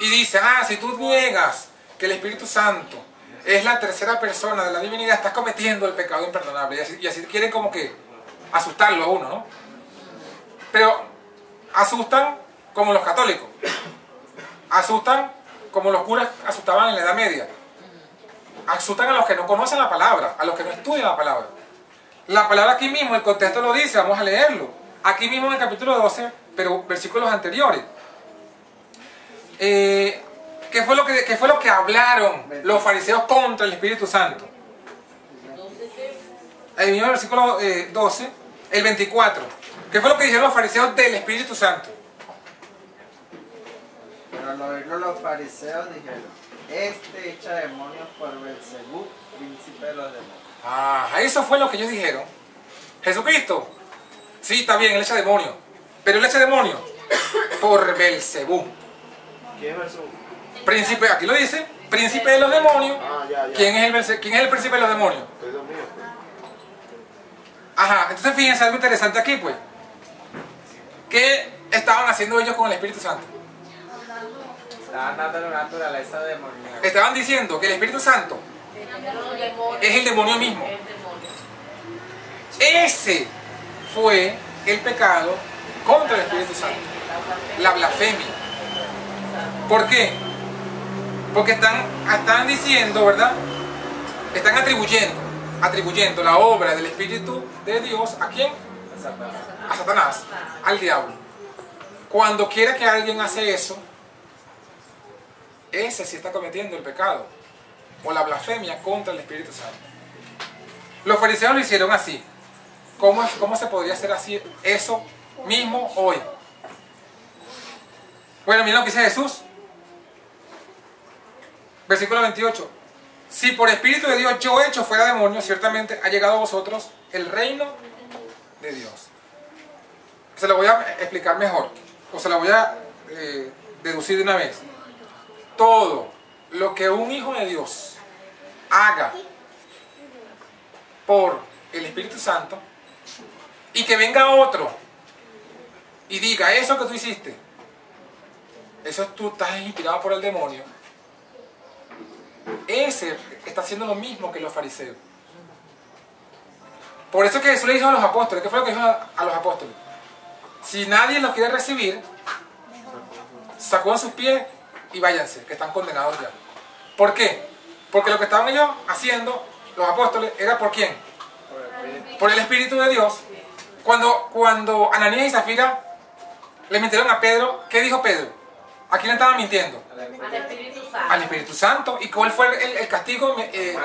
y dicen, si tú niegas que el Espíritu Santo es la tercera persona de la divinidad, estás cometiendo el pecado imperdonable. Y así quieren como que asustarlo a uno, ¿no? Pero asustan como los católicos. Asustan como los curas asustaban en la Edad Media. Asustan a los que no conocen la palabra, a los que no estudian la palabra. La palabra aquí mismo, el contexto lo dice, vamos a leerlo. Aquí mismo en el capítulo 12, pero versículos anteriores. ¿Qué fue lo que hablaron los fariseos contra el Espíritu Santo? El mismo versículo 12, el 24. ¿Qué fue lo que dijeron los fariseos del Espíritu Santo? Pero al oírlo los fariseos dijeron, este echa demonios por Belcebú, príncipe de los demonios. Eso fue lo que ellos dijeron. Jesucristo, sí, está bien, él echa demonios, pero él echa demonios por Belcebú. ¿Quién es Belcebú? Príncipe, aquí lo dice, príncipe de los demonios. Ya. ¿Quién es el príncipe de los demonios? Dios mío. Entonces fíjense algo interesante aquí, pues. ¿Qué estaban haciendo ellos con el Espíritu Santo? Estaban dando la naturaleza demoníaca. Estaban diciendo que el Espíritu Santo es el demonio mismo. Ese fue el pecado contra el Espíritu Santo. La blasfemia. ¿Por qué? Porque están diciendo, ¿verdad? Están atribuyendo la obra del Espíritu de Dios, ¿a quién? A Satanás, al diablo. Cuando quiera que alguien hace eso, ese sí está cometiendo el pecado o la blasfemia contra el Espíritu Santo. Los fariseos lo hicieron así. ¿Cómo se podría hacer así eso mismo hoy? Bueno, miren lo que dice Jesús. Versículo 28. Si por Espíritu de Dios yo echo fuera demonios, ciertamente ha llegado a vosotros el reino de Dios. Se lo voy a explicar mejor, o se lo voy a deducir de una vez. Todo lo que un hijo de Dios haga por el Espíritu Santo y que venga otro y diga eso que tú hiciste, eso tú estás inspirado por el demonio, ese está haciendo lo mismo que los fariseos. Por eso que Jesús le dijo a los apóstoles, ¿qué fue lo que dijo a los apóstoles? Si nadie los quiere recibir, sacuden sus pies y váyanse, que están condenados ya. ¿Por qué? Porque lo que estaban ellos haciendo, los apóstoles, era ¿por quién? Por el Espíritu de Dios. Cuando Ananías y Zafira le mintieron a Pedro, ¿qué dijo Pedro? ¿A quién le estaban mintiendo? Al Espíritu Santo. Al Espíritu Santo. ¿Y cuál fue el castigo? Que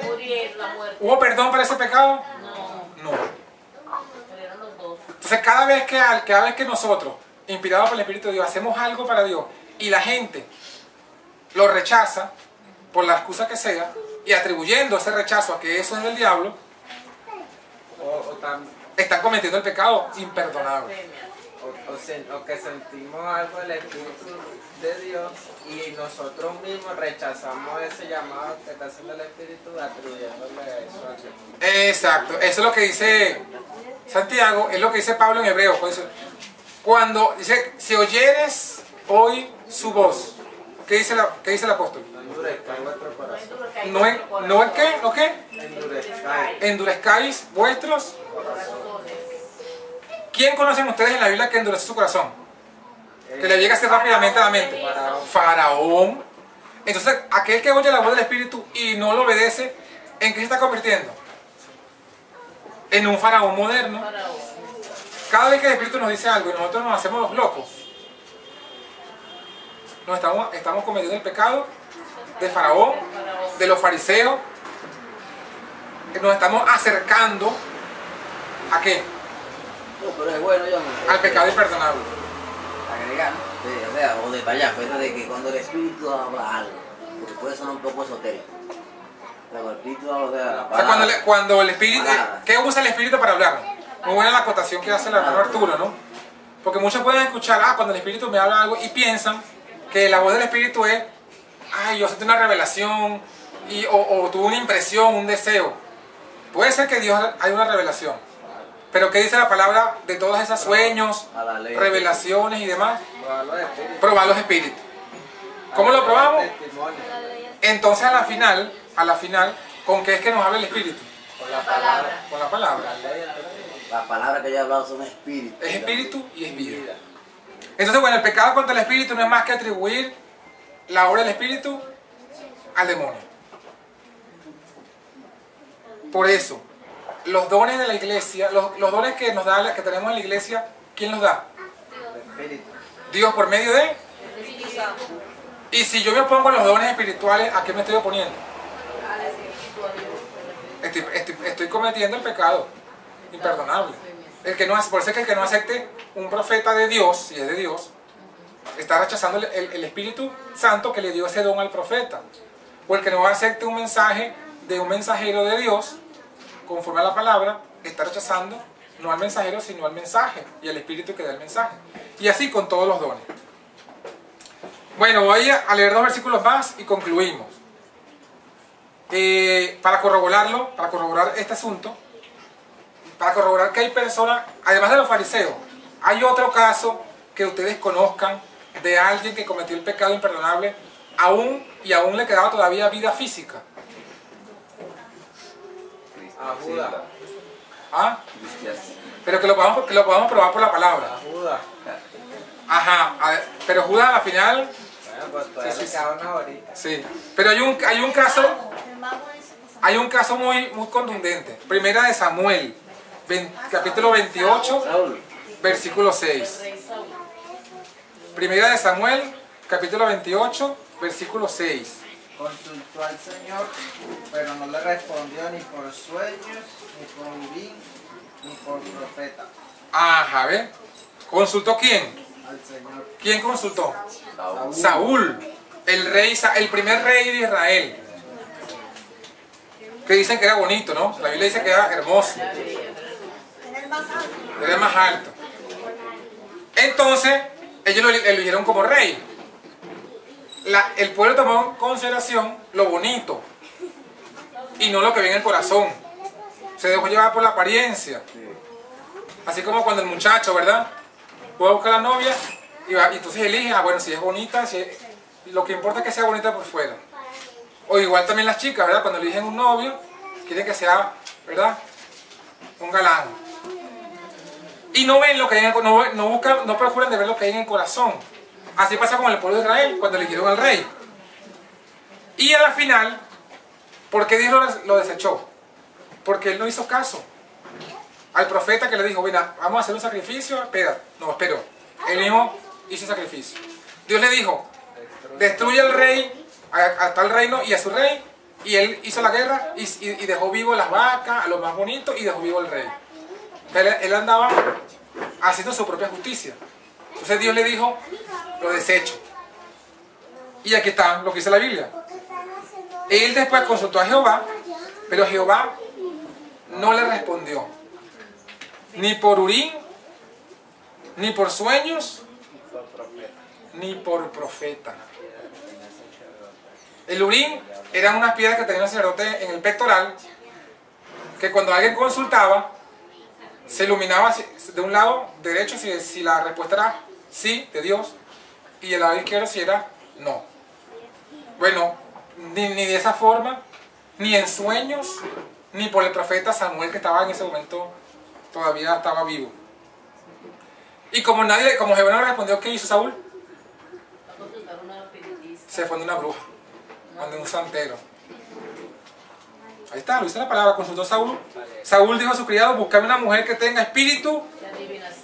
murieron, la muerte. ¿Hubo perdón para ese pecado? No, No. murieron los dos. Entonces cada vez que nosotros, inspirados por el Espíritu de Dios, hacemos algo para Dios y la gente lo rechaza por la excusa que sea y atribuyendo ese rechazo a que eso es del diablo, están cometiendo el pecado imperdonable. O que sentimos algo del Espíritu de Dios y nosotros mismos rechazamos ese llamado que está haciendo el Espíritu atribuyéndole eso a Dios. Exacto, eso es lo que dice Santiago, es lo que dice Pablo en Hebreos. Cuando dice, si oyeres hoy su voz, ¿qué dice el apóstol? No endurezcáis vuestro corazón. ¿No es qué? ¿No qué? Endurezcáis. Endurezcáis vuestros. ¿Quién conocen ustedes en la Biblia que endurece su corazón? Que le llega así rápidamente a la mente. Faraón. Entonces, aquel que oye la voz del Espíritu y no lo obedece, ¿en qué se está convirtiendo? En un faraón moderno. Cada vez que el Espíritu nos dice algo y nosotros nos hacemos los locos, estamos cometiendo el pecado de faraón, de los fariseos. Nos estamos acercando ¿a qué? No, pero es bueno, yo Al pecado imperdonable. agregar, o sea, o detallar, pues, de que cuando el Espíritu habla algo, porque puede sonar un poco esotérico. Pero el Espíritu habla de la O sea, palabra. cuando el Espíritu, Palabra. ¿qué usa el Espíritu para hablar? Muy buena la acotación que hace el hermano Arturo, ¿no? Porque muchos pueden escuchar, cuando el Espíritu me habla algo y piensan que la voz del Espíritu es, yo sentí una revelación o tuve una impresión, un deseo. Puede ser que Dios haya una revelación, pero ¿qué dice la palabra de todos esos sueños, A la ley. revelaciones y demás? Probar los espíritus. Probar los espíritus. ¿Cómo lo probamos? Testimonio. Entonces a la final, ¿con qué es que nos habla el Espíritu? Con la palabra. Con la palabra. La ley, entonces. Las palabras que yo he hablado son espíritus. Es espíritu y es vida. Entonces, bueno, el pecado contra el espíritu no es más que atribuir la obra del espíritu al demonio. Por eso, los dones de la iglesia, los dones que nos da, que tenemos en la iglesia, ¿quién los da? El espíritu. Dios por medio de. Y si yo me opongo a los dones espirituales, ¿a qué me estoy oponiendo? Estoy cometiendo el pecado imperdonable. Por eso es que el que no acepte un profeta de Dios, si es de Dios, está rechazando el Espíritu Santo que le dio ese don al profeta. O el que no acepte un mensaje de un mensajero de Dios, conforme a la palabra, está rechazando no al mensajero, sino al mensaje y al Espíritu que da el mensaje. Y así con todos los dones. Bueno, voy a leer 2 versículos más y concluimos. Para corroborar este asunto, para corroborar que hay personas, además de los fariseos, hay otro caso que ustedes conozcan de alguien que cometió el pecado imperdonable aún le quedaba todavía vida física. A Judas. ¿Ah? Pero que lo podamos probar por la palabra. A Judas. Ajá, pero Judas al final, Bueno, pues todavía Sí, le sí, queda una horita. sí. Pero hay un caso muy contundente. Primera de Samuel, capítulo 28, Saúl, versículo 6. Primera de Samuel, capítulo 28, versículo 6. Consultó al Señor, pero no le respondió ni por sueños, ni por Urim, ni por profeta. Ajá, ¿ves? ¿Consultó quién? Al Señor. ¿Quién consultó? Saúl, el primer rey de Israel. Que dicen que era bonito, ¿no? La Biblia dice que era hermoso. En el más alto. Era el más alto. Entonces, ellos lo eligieron como rey. El pueblo tomó en consideración lo bonito y no lo que ve en el corazón. Se dejó llevar por la apariencia. Así como cuando el muchacho, ¿verdad? Va a buscar a la novia y entonces elige, bueno, si es bonita, lo que importa es que sea bonita por fuera. O igual también las chicas, ¿verdad? Cuando eligen un novio, quieren que sea, ¿verdad? Un galán. Y no ven lo que hay en el, no procuran de ver lo que hay en el corazón. Así pasa con el pueblo de Israel cuando eligieron al rey. Y a la final, ¿por qué Dios lo desechó? Porque él no hizo caso al profeta que le dijo, mira, vamos a hacer un sacrificio. Espera, no, esperó. Él mismo hizo un sacrificio. Dios le dijo, destruye al rey, a tal reino y a su rey. Y él hizo la guerra y dejó vivo las vacas, a los más bonitos, y dejó vivo al rey. Él andaba haciendo su propia justicia. Entonces Dios le dijo, lo desecho. Y aquí está lo que dice la Biblia. Él después consultó a Jehová, pero Jehová no le respondió. Ni por Urim, ni por sueños, ni por profeta. El Urim eran unas piedras que tenía el sacerdote en el pectoral, que cuando alguien consultaba, se iluminaba de un lado derecho si la respuesta era sí, de Dios, y el lado izquierdo si era no. Bueno, ni de esa forma, ni en sueños, ni por el profeta Samuel, que estaba en ese momento, todavía estaba vivo. Y como Jehová no le respondió, ¿qué hizo Saúl? Se fue de una bruja, de un santero. Ahí está, lo dice la palabra, consultó Saúl. Saúl dijo a su criado, buscame una mujer que tenga espíritu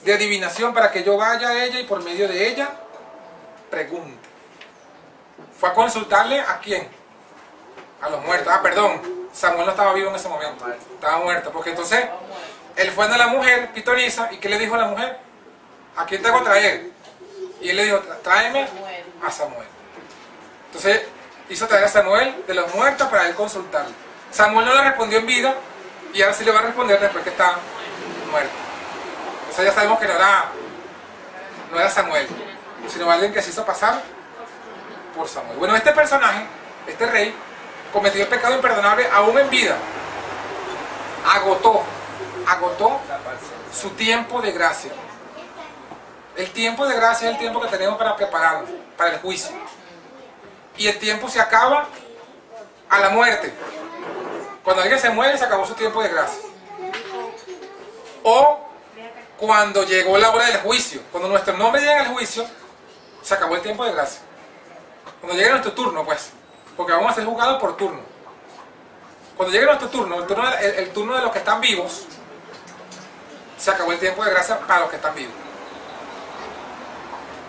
de adivinación para que yo vaya a ella y por medio de ella pregunte. Fue a consultarle ¿a quién? A los muertos. Ah, perdón, Samuel no estaba vivo en ese momento, estaba muerto. Porque entonces, él fue a la mujer pitonisa, ¿y qué le dijo a la mujer? ¿A quién tengo que traer? Y él le dijo, tráeme a Samuel. Entonces, hizo traer a Samuel de los muertos para él consultarle. Samuel no le respondió en vida, y ahora sí le va a responder después que está muerto. Entonces ya sabemos que no era Samuel, sino alguien que se hizo pasar por Samuel. Bueno, este personaje, este rey, cometió el pecado imperdonable aún en vida. Agotó su tiempo de gracia. El tiempo de gracia es el tiempo que tenemos para prepararnos para el juicio. Y el tiempo se acaba a la muerte. Cuando alguien se muere, se acabó su tiempo de gracia. O cuando llegó la hora del juicio. Cuando nuestro nombre llega al juicio, se acabó el tiempo de gracia. Cuando llegue nuestro turno, pues. Porque vamos a ser juzgados por turno. Cuando llegue nuestro turno, el turno de los que están vivos, se acabó el tiempo de gracia para los que están vivos.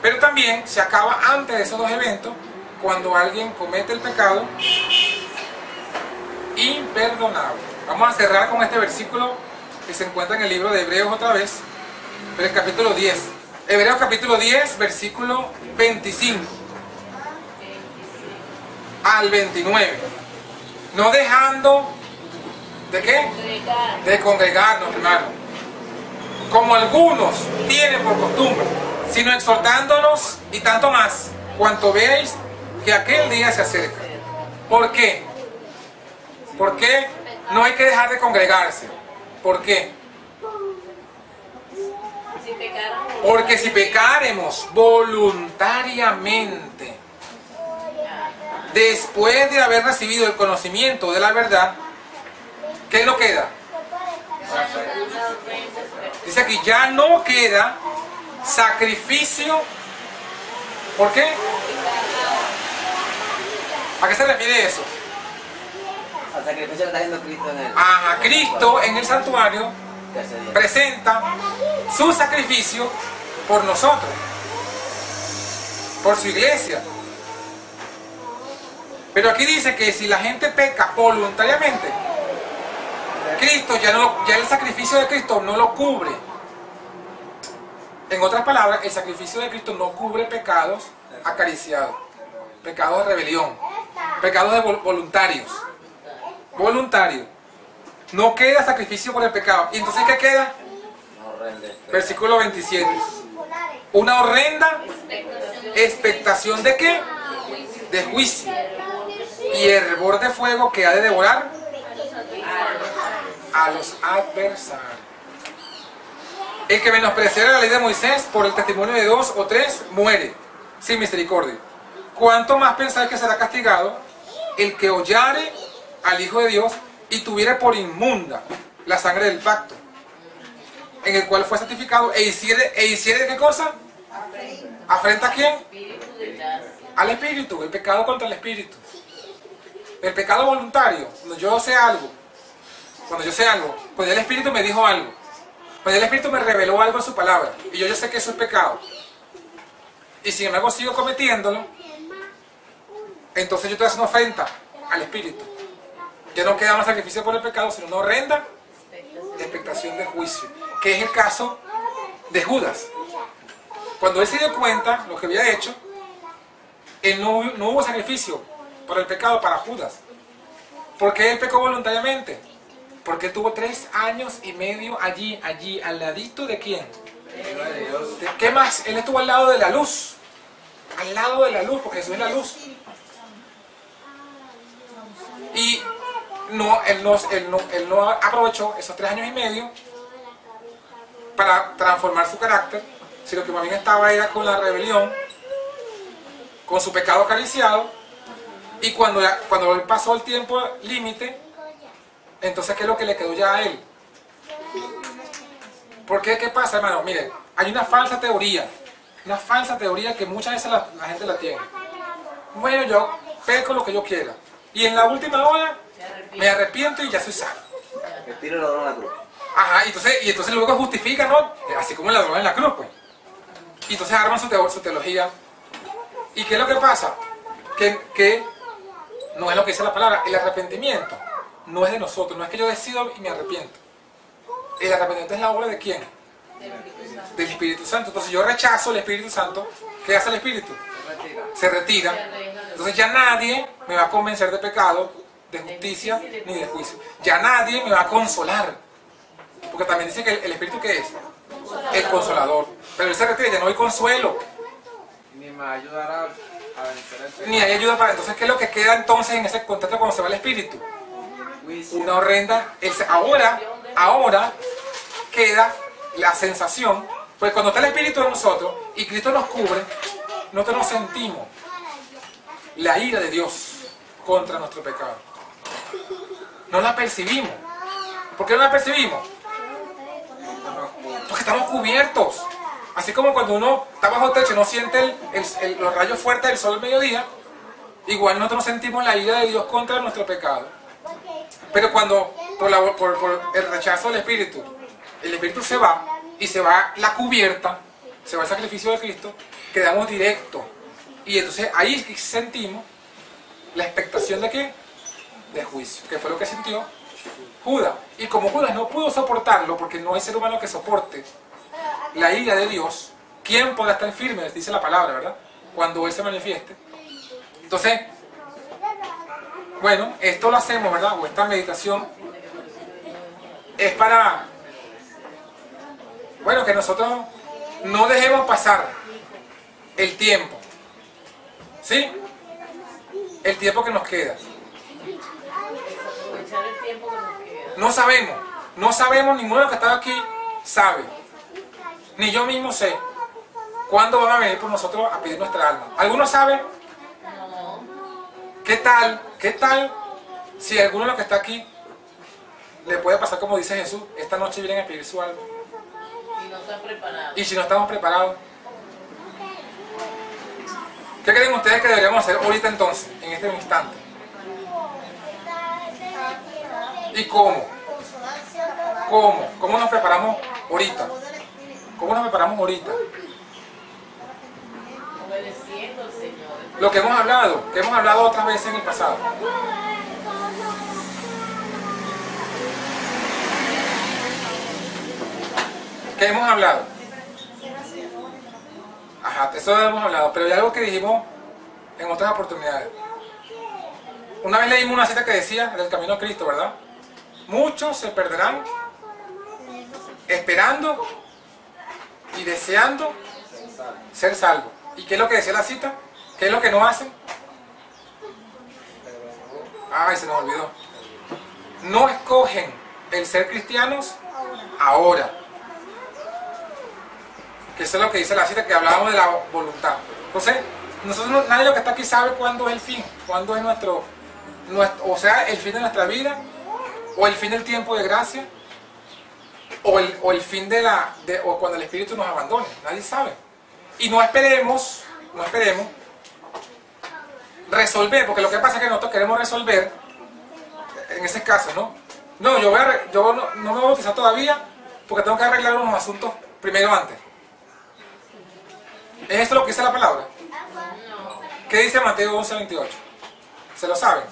Pero también se acaba antes de esos dos eventos, cuando alguien comete el pecado imperdonable. Vamos a cerrar con este versículo que se encuentra en el libro de Hebreos otra vez, pero el capítulo 10. Hebreos capítulo 10, versículo 25 al 29. No dejando ¿de qué? De congregarnos, hermano, como algunos tienen por costumbre, sino exhortándonos, y tanto más, cuanto veáis que aquel día se acerca. ¿Por qué? ¿Por qué no hay que dejar de congregarse? ¿Por qué? Porque si pecaremos voluntariamente, después de haber recibido el conocimiento de la verdad, ¿qué no queda? Dice aquí, ya no queda sacrificio. ¿Por qué? ¿A qué se refiere eso? Al sacrificio que está haciendo Cristo en él. A Cristo en el santuario presenta su sacrificio por nosotros, por su iglesia. Pero aquí dice que si la gente peca voluntariamente, Cristo ya el sacrificio de Cristo no lo cubre. En otras palabras, el sacrificio de Cristo no cubre pecados acariciados, pecados de rebelión, pecados de voluntarios. No queda sacrificio por el pecado. ¿Y entonces qué queda? Versículo 27. Una horrenda expectación ¿de qué? De juicio y hervor de fuego que ha de devorar a los adversarios. El que menospreciara la ley de Moisés por el testimonio de 2 o 3 muere sin misericordia. ¿Cuánto más pensar que será castigado el que hollare al Hijo de Dios y tuviere por inmunda la sangre del pacto, en el cual fue santificado, e hiciere ¿qué cosa? ¿Afrenta a quién? Al Espíritu, el pecado contra el Espíritu. El pecado voluntario, cuando yo sé algo, cuando ya el Espíritu me dijo algo, cuando ya el Espíritu me reveló algo en su palabra, y yo sé que eso es pecado, y sin embargo sigo cometiéndolo, entonces yo estoy haciendo ofrenda al Espíritu. Ya no queda más sacrificio por el pecado, sino una horrenda expectación de juicio, que es el caso de Judas. Cuando él se dio cuenta lo que había hecho, no hubo sacrificio por el pecado para Judas. ¿Por qué él pecó voluntariamente? Porque él tuvo 3 años y medio allí, al ladito de quién. ¿De qué más? Él estuvo al lado de la luz. Al lado de la luz, porque Jesús es la luz. Y él no aprovechó esos 3 años y medio para transformar su carácter, sino que más bien era con la rebelión, con su pecado acariciado, y cuando él pasó el tiempo límite, entonces ¿qué es lo que le quedó ya a él? ¿Por qué? ¿Qué pasa, hermano? Miren, hay una falsa teoría que muchas veces la gente la tiene. Bueno, yo peco lo que yo quiera, y en la última hora me arrepiento y ya soy salvo. Que tire el ladrón a la cruz. Ajá, y entonces luego justifican, ¿no? Así como el ladrón en la cruz, pues. Y entonces arman su teología. ¿Y qué es lo que pasa? Que no es lo que dice la palabra. El arrepentimiento no es de nosotros, no es que yo decido y me arrepiento. El arrepentimiento es la obra de quién? Del Espíritu Santo. Entonces yo rechazo el Espíritu Santo. ¿Qué hace el Espíritu? Se retira. Entonces ya nadie me va a convencer de pecado, de justicia, ni de juicio. Ya nadie me va a consolar. Porque también dice que el Espíritu, ¿qué es? El consolador. Pero él se retira, ya no hay consuelo. Ni me ayudará a vencer el pecado. Ni hay ayuda para... Entonces, ¿qué es lo que queda entonces en ese contexto cuando se va el Espíritu? Una horrenda... Ahora queda la sensación, pues cuando está el Espíritu en nosotros y Cristo nos cubre, nosotros nos sentimos la ira de Dios contra nuestro pecado. No la percibimos. ¿Por qué no la percibimos? Porque estamos cubiertos. Así como cuando uno está bajo techo y no siente los rayos fuertes del sol al mediodía, igual nosotros sentimos la ira de Dios contra nuestro pecado. Pero cuando por el rechazo del Espíritu, el Espíritu se va y se va la cubierta, se va el sacrificio de Cristo, quedamos directos. Y entonces ahí sentimos la expectación de ¿qué? De juicio, que fue lo que sintió Judas. Y como Judas no pudo soportarlo, porque no hay ser humano que soporte la ira de Dios, ¿quién podrá estar firme? Dice la palabra, ¿verdad? Cuando Él se manifieste. Entonces, bueno, esto lo hacemos, ¿verdad? O esta meditación es para, bueno, que nosotros no dejemos pasar el tiempo, ¿sí? El tiempo que nos queda. No sabemos, ninguno de los que está aquí sabe, ni yo mismo sé cuándo van a venir por nosotros a pedir nuestra alma. ¿Alguno sabe? ¿Qué tal si alguno de los que está aquí le puede pasar como dice Jesús, esta noche vienen a pedir su alma? Y no están preparados. Y si no estamos preparados, ¿qué creen ustedes que deberíamos hacer ahorita entonces, en este instante? ¿Y cómo? ¿Cómo nos preparamos ahorita? ¿Cómo nos preparamos ahorita? Obedeciendo al Señor. Lo que hemos hablado otras veces en el pasado. ¿Qué hemos hablado? Ajá, eso hemos hablado, pero hay algo que dijimos en otras oportunidades. Una vez leímos una cita que decía, del camino a Cristo, ¿verdad? Muchos se perderán esperando y deseando ser salvos. ¿Y qué es lo que decía la cita? ¿Qué es lo que no hacen? Ay, se nos olvidó. No escogen el ser cristianos ahora. Que eso es lo que dice la cita, que hablábamos de la voluntad. Entonces, nadie de los que está aquí sabe cuándo es el fin, cuándo es o sea, el fin de nuestra vida, o el fin del tiempo de gracia, o el fin o cuando el Espíritu nos abandone. Nadie sabe. Y no esperemos resolver, porque lo que pasa es que nosotros queremos resolver en ese caso, ¿no? No, yo no me voy a bautizar todavía porque tengo que arreglar unos asuntos primero antes. ¿Es esto lo que dice la palabra? ¿Qué dice Mateo 11:28? ¿Se lo saben?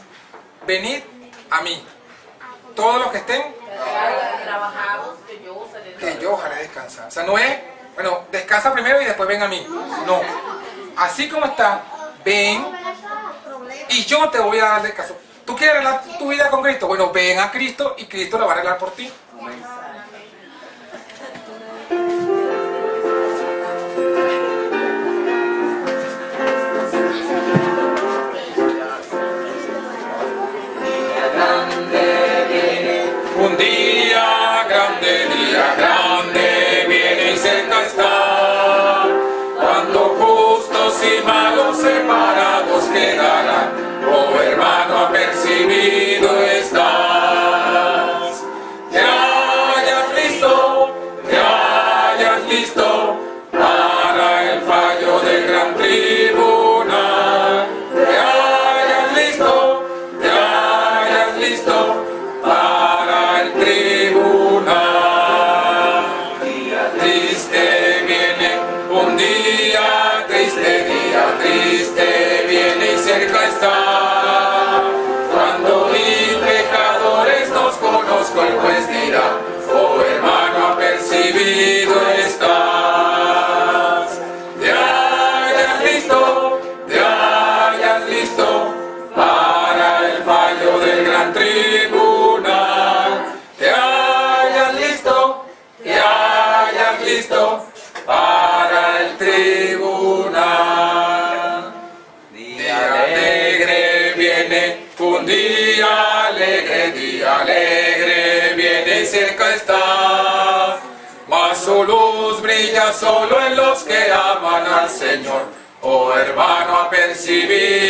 Venid a mí, todos los que estén trabajados, que yo os haré descansar. O sea, no es, bueno, descansa primero y después ven a mí. No. Así como está, ven y yo te voy a dar descanso. ¿Tú quieres arreglar tu vida con Cristo? Bueno, ven a Cristo y Cristo lo va a arreglar por ti. Un día grande viene y cerca está, cuando justos y malos separados quedarán. Oh hermano, apercibido estás. Te hayas listo para el fallo del gran tribunal. Te hayas listo para el tribunal. Día triste viene, un día triste viene y cerca está. Cuando mil pecadores nos conozco, el juez dirá, oh hermano, apercibido estás. Te hayas listo para el fallo del gran tribunal. Te hayas listo para el tribunal. Día alegre viene, un día alegre viene y cerca está. Mas su luz brilla solo en los que aman al Señor. Oh hermano, apercibido